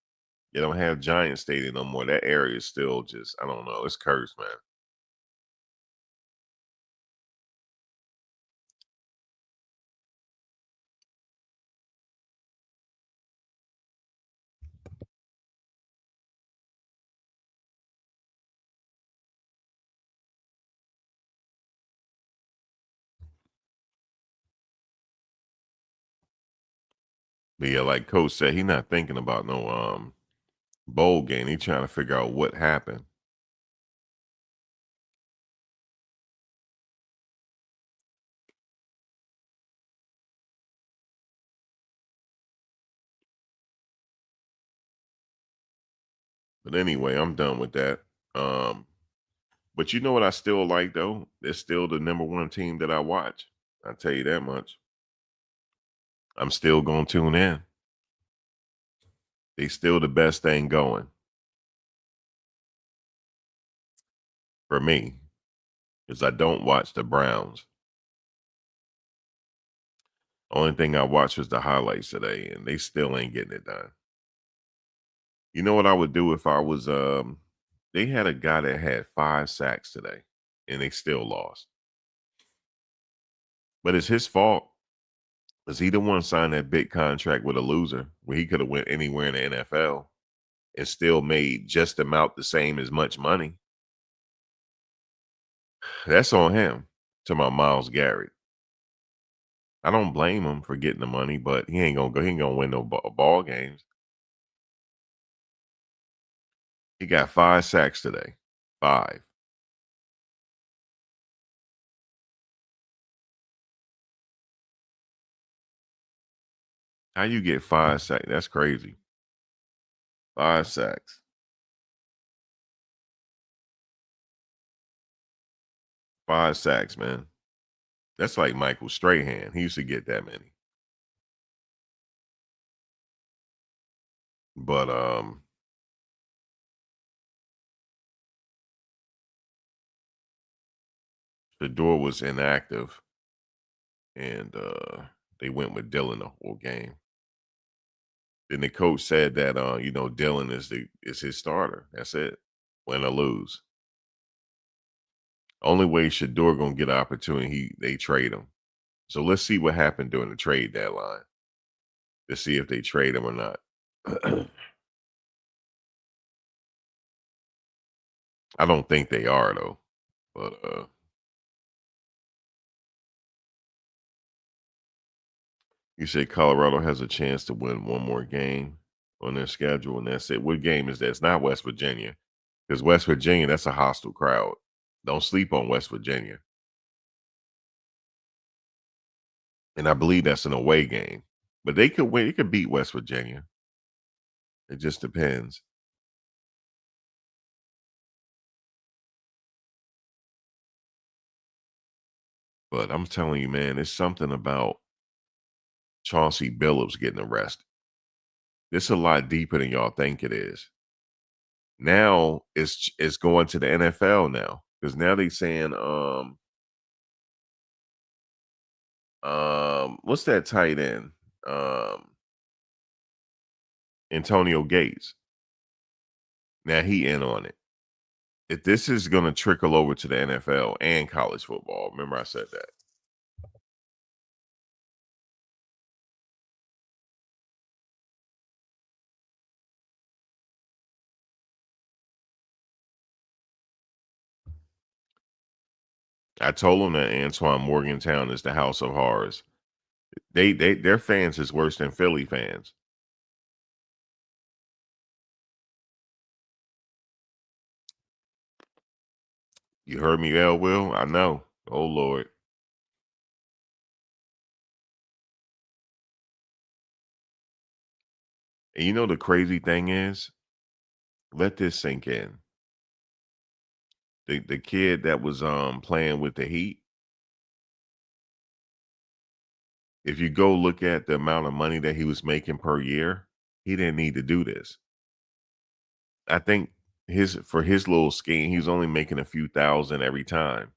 they don't have Giant Stadium no more. That area is still just, I don't know. It's cursed, man. But yeah, like Coach said, he not thinking about no bowl game. He trying to figure out what happened. But anyway, I'm done with that. Um, but you know what I still like though? They're still the number one team that I watch. I tell you that much. I'm still gonna tune in. They still the best thing going for me, because I don't watch the Browns. Only thing I watched was the highlights today, and they still ain't getting it done. You know what I would do if I was they had a guy that had 5 sacks today and they still lost. But it's his fault. Because he the one signed that big contract with a loser where he could have went anywhere in the NFL and still made just about the same as much money. That's on him. To my Myles Garrett. I don't blame him for getting the money, but he ain't gonna go. He ain't gonna win no ball games. He got 5 sacks today. 5. How you get 5 sacks? That's crazy. 5 sacks. 5 sacks, man. That's like Michael Strahan. He used to get that many. But the door was inactive, and they went with Dylan the whole game. Then the coach said that Dylan is his starter. That's it. Win or lose. Only way Shador gonna get an opportunity, they trade him. So let's see what happened during the trade deadline to see if they trade him or not. I don't think they are though. But you say Colorado has a chance to win one more game on their schedule, and that's it. What game is that? It's not West Virginia. Because West Virginia, that's a hostile crowd. Don't sleep on West Virginia. And I believe that's an away game. But they could win. They could beat West Virginia. It just depends. But I'm telling you, man, it's something about Chauncey Billups getting arrested. It's a lot deeper than y'all think it is. Now it's going to the NFL now. Because now they saying, what's that tight end? Antonio Gates. Now he in on it. If this is going to trickle over to the NFL and college football, remember I said that. I told them that Antoine Morgantown is the house of horrors. Their fans is worse than Philly fans. You heard me, L. Will? I know. Oh Lord. And you know the crazy thing is, let this sink in. The kid that was playing with the Heat, if you go look at the amount of money that he was making per year, he didn't need to do this. I think for his little scheme, he was only making a few thousand every time.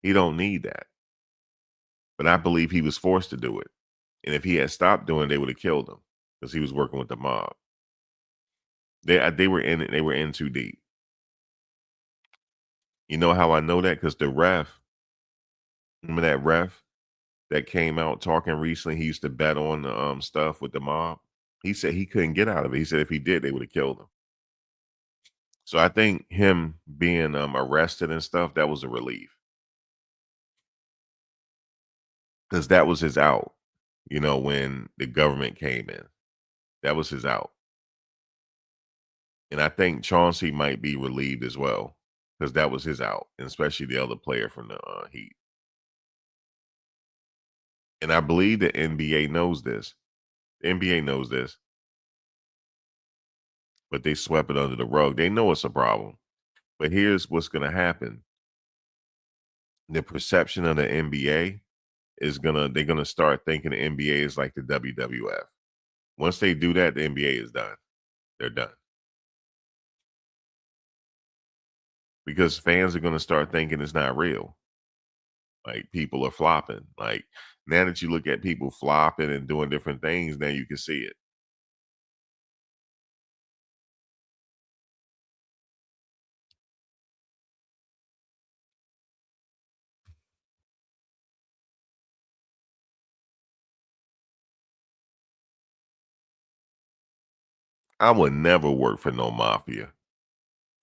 He don't need that. But I believe he was forced to do it. And if he had stopped doing it, they would have killed him because he was working with the mob. They were in it. They were in too deep. You know how I know that? Because the ref, remember that ref that came out talking recently? He used to bet on the stuff with the mob. He said he couldn't get out of it. He said if he did, they would have killed him. So I think him being arrested and stuff, that was a relief. Because that was his out, you know, when the government came in. That was his out. And I think Chauncey might be relieved as well, because that was his out, and especially the other player from the Heat. And I believe the NBA knows this. The NBA knows this. But they swept it under the rug. They know it's a problem. But here's what's going to happen. The perception of the NBA is they're going to start thinking the NBA is like the WWF. Once they do that, the NBA is done. They're done. Because fans are going to start thinking it's not real. Like people are flopping. Like now that you look at people flopping and doing different things, now you can see it. I would never work for no mafia.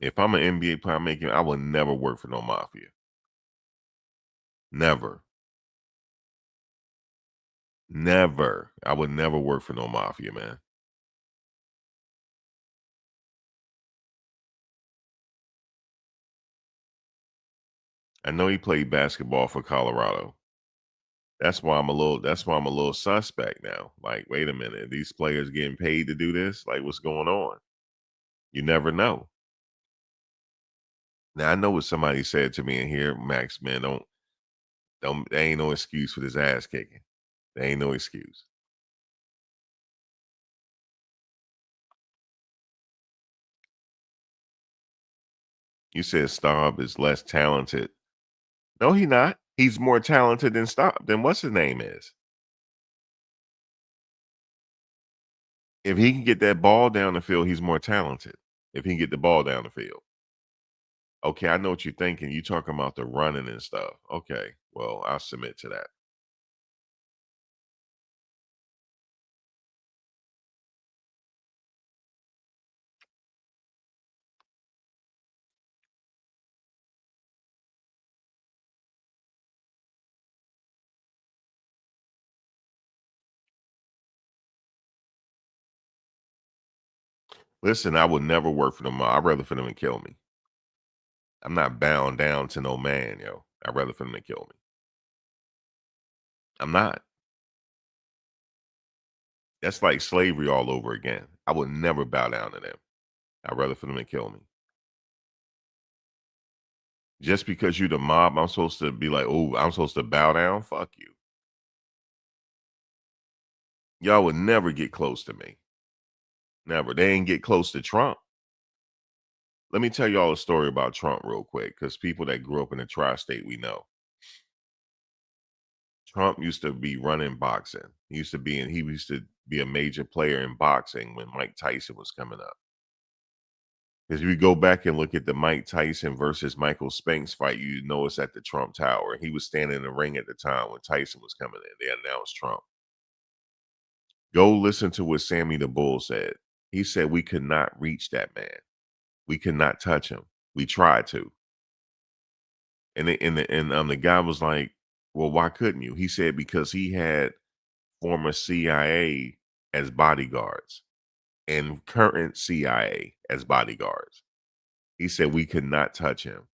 If I'm an NBA player, I would never work for no mafia. Never. Never. I would never work for no mafia, man. I know he played basketball for Colorado. That's why I'm a little suspect now. Like, wait a minute, these players getting paid to do this? Like, what's going on? You never know. Now I know what somebody said to me in here, Max, man, don't there ain't no excuse for this ass kicking. There ain't no excuse. You said Staub is less talented. No, he not. He's more talented than Staub than what's his name is. If he can get that ball down the field, he's more talented. If he can get the ball down the field. Okay, I know what you're thinking. You talking about the running and stuff. Okay, well, I'll submit to that. Listen, I would never work for them. I'd rather for them to kill me. I'm not bound down to no man, yo. I'd rather for them to kill me. I'm not. That's like slavery all over again. I would never bow down to them. I'd rather for them to kill me. Just because you the mob, I'm supposed to be like, oh, I'm supposed to bow down? Fuck you. Y'all would never get close to me. Never. They ain't get close to Trump. Let me tell y'all a story about Trump real quick, because people that grew up in the tri-state, we know. Trump used to be running boxing. He used to be a major player in boxing when Mike Tyson was coming up. Because if you go back and look at the Mike Tyson versus Michael Spinks fight, you know it's at the Trump Tower. He was standing in the ring at the time when Tyson was coming in. They announced Trump. Go listen to what Sammy the Bull said. He said we could not reach that man. We could not touch him. We tried to. And the guy was like, well, why couldn't you? He said because he had former CIA as bodyguards and current CIA as bodyguards. He said we could not touch him.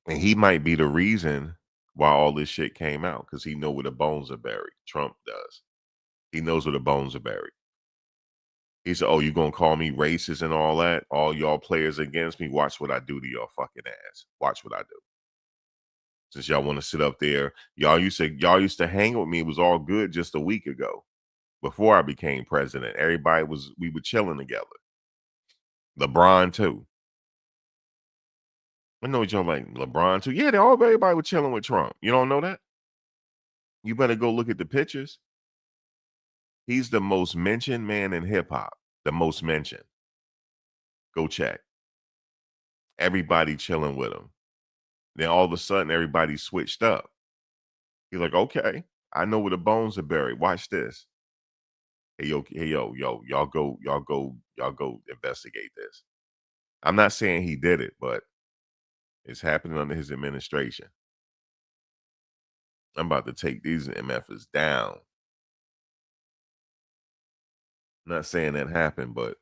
And he might be the reason why all this shit came out, because he know where the bones are buried. Trump does. He knows where the bones are buried. He said, oh, you going to call me racist and all that? All y'all players against me? Watch what I do to your fucking ass. Watch what I do. Since y'all want to sit up there, y'all used to hang with me. It was all good just a week ago. Before I became president, we were chilling together. LeBron too. I know y'all like LeBron too. Yeah, everybody was chilling with Trump. You don't know that? You better go look at the pictures. He's the most mentioned man in hip hop. The most mentioned. Go check. Everybody chilling with him. Then all of a sudden, everybody switched up. He's like, okay, I know where the bones are buried. Watch this. Hey yo, y'all go investigate this. I'm not saying he did it, but it's happening under his administration. I'm about to take these MFers down. I'm not saying that happened, but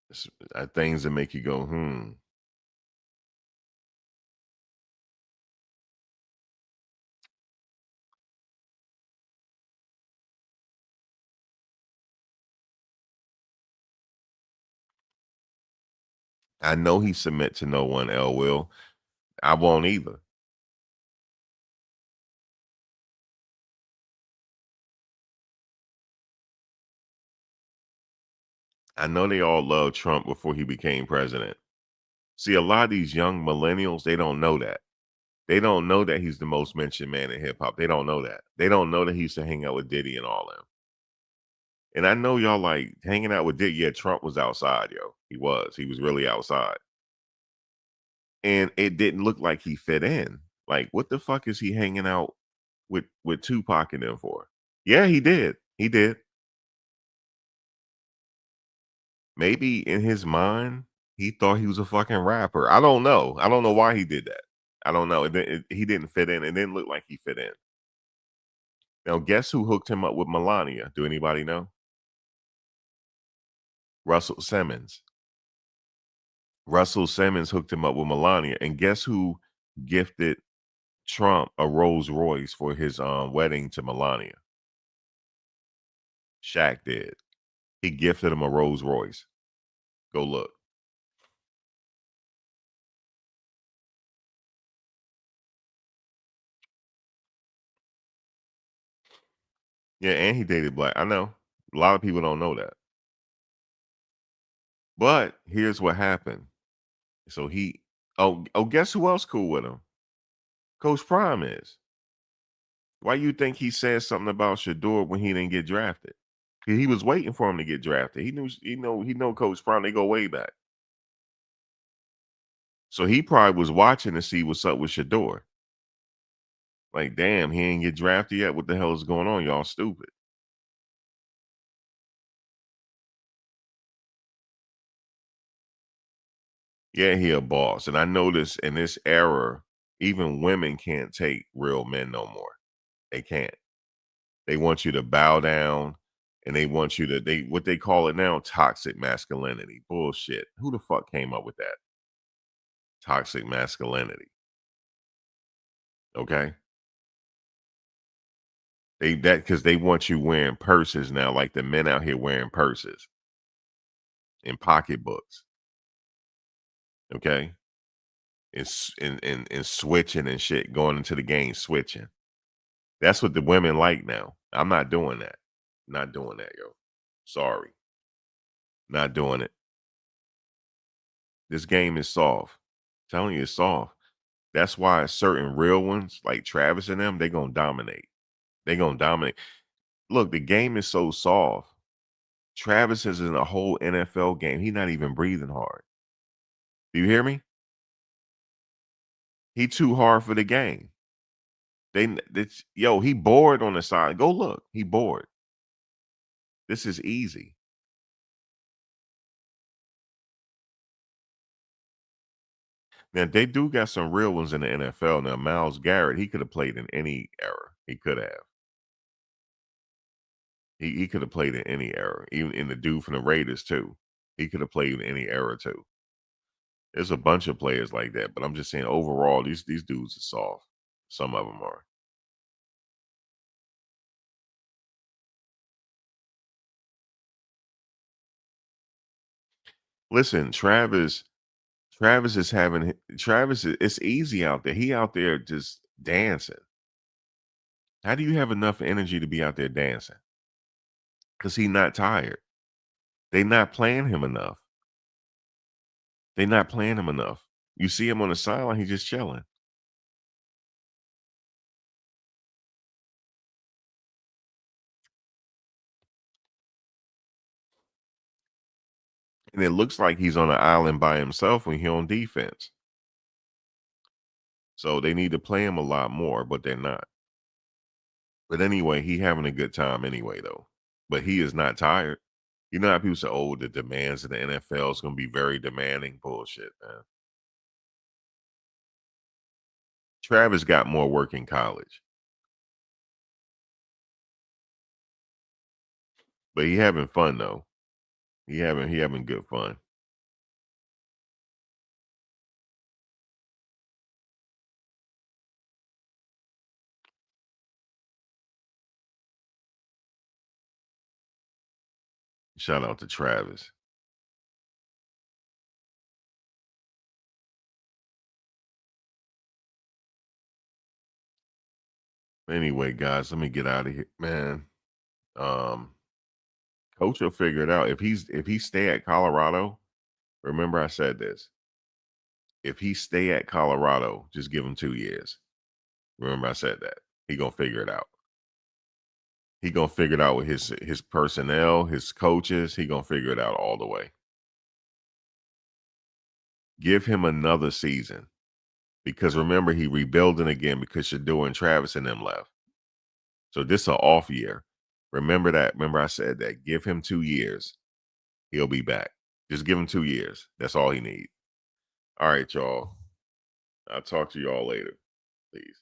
it's, things that make you go, I know he submit to no one, L will. I won't either. I know they all loved Trump before he became president. See, a lot of these young millennials, they don't know that. They don't know that he's the most mentioned man in hip hop. They don't know that. They don't know that he used to hang out with Diddy and all them. And I know y'all like hanging out with Diddy. Yeah, Trump was outside, yo. He was. He was really outside. And it didn't look like he fit in. Like, what the fuck is he hanging out with Tupac and them for? Yeah, he did. He did. Maybe in his mind, he thought he was a fucking rapper. I don't know. I don't know why he did that. I don't know. He didn't fit in. It didn't look like he fit in. Now, guess who hooked him up with Melania? Do anybody know? Russell Simmons. Russell Simmons hooked him up with Melania. And guess who gifted Trump a Rolls Royce for his wedding to Melania? Shaq did. He gifted him a Rolls Royce. Go look. Yeah, and he dated black. I know. A lot of people don't know that. But here's what happened. So guess who else cool with him? Coach Prime is. Why you think he said something about Shador when he didn't get drafted? He was waiting for him to get drafted. He know Coach Prime. They go way back. So he probably was watching to see what's up with Shador. Like, damn, he ain't get drafted yet. What the hell is going on? Y'all stupid. Yeah, he a boss. And I notice in this era, even women can't take real men no more. They can't. They want you to bow down and they want you to what they call it now, toxic masculinity. Bullshit. Who the fuck came up with that? Toxic masculinity. Okay? Because they want you wearing purses now, like the men out here wearing purses and pocketbooks. Okay? And switching and shit, going into the game, switching. That's what the women like now. I'm not doing that. Not doing that, yo. Sorry. Not doing it. This game is soft. I'm telling you, it's soft. That's why certain real ones, like Travis and them, they're going to dominate. They're going to dominate. Look, the game is so soft. Travis is in a whole NFL game. He's not even breathing hard. Do you hear me? He too hard for the game. He bored on the side. Go look. He bored. This is easy. Now they do got some real ones in the NFL. Now Myles Garrett, he could have played in any era. He could have. He could have played in any era, even in the dude from the Raiders too. He could have played in any era too. There's a bunch of players like that, but I'm just saying overall, these dudes are soft. Some of them are. Listen, Travis is having it's easy out there. He out there just dancing. How do you have enough energy to be out there dancing? Because he's not tired. They not playing him enough. They're not playing him enough. You see him on the sideline, he's just chilling. And it looks like he's on an island by himself when he's on defense. So they need to play him a lot more, but they're not. But anyway, he having a good time anyway, though. But he is not tired. You know how people say, oh, the demands of the NFL is going to be very demanding. Bullshit, man. Travis got more work in college. But he having fun, though. He having good fun. Shout out to Travis. Anyway, guys, let me get out of here, man. Coach will figure it out. If he stay at Colorado, remember I said this. If he stay at Colorado, just give him 2 years. Remember I said that. He gonna figure it out. He gonna figure it out with his personnel, his coaches. He gonna figure it out all the way. Give him another season. Because remember, he rebuilding again because Shador and Travis and them left. So this is an off year. Remember that. Remember I said that. Give him 2 years. He'll be back. Just give him 2 years. That's all he needs. All right, y'all. I'll talk to y'all later. Peace.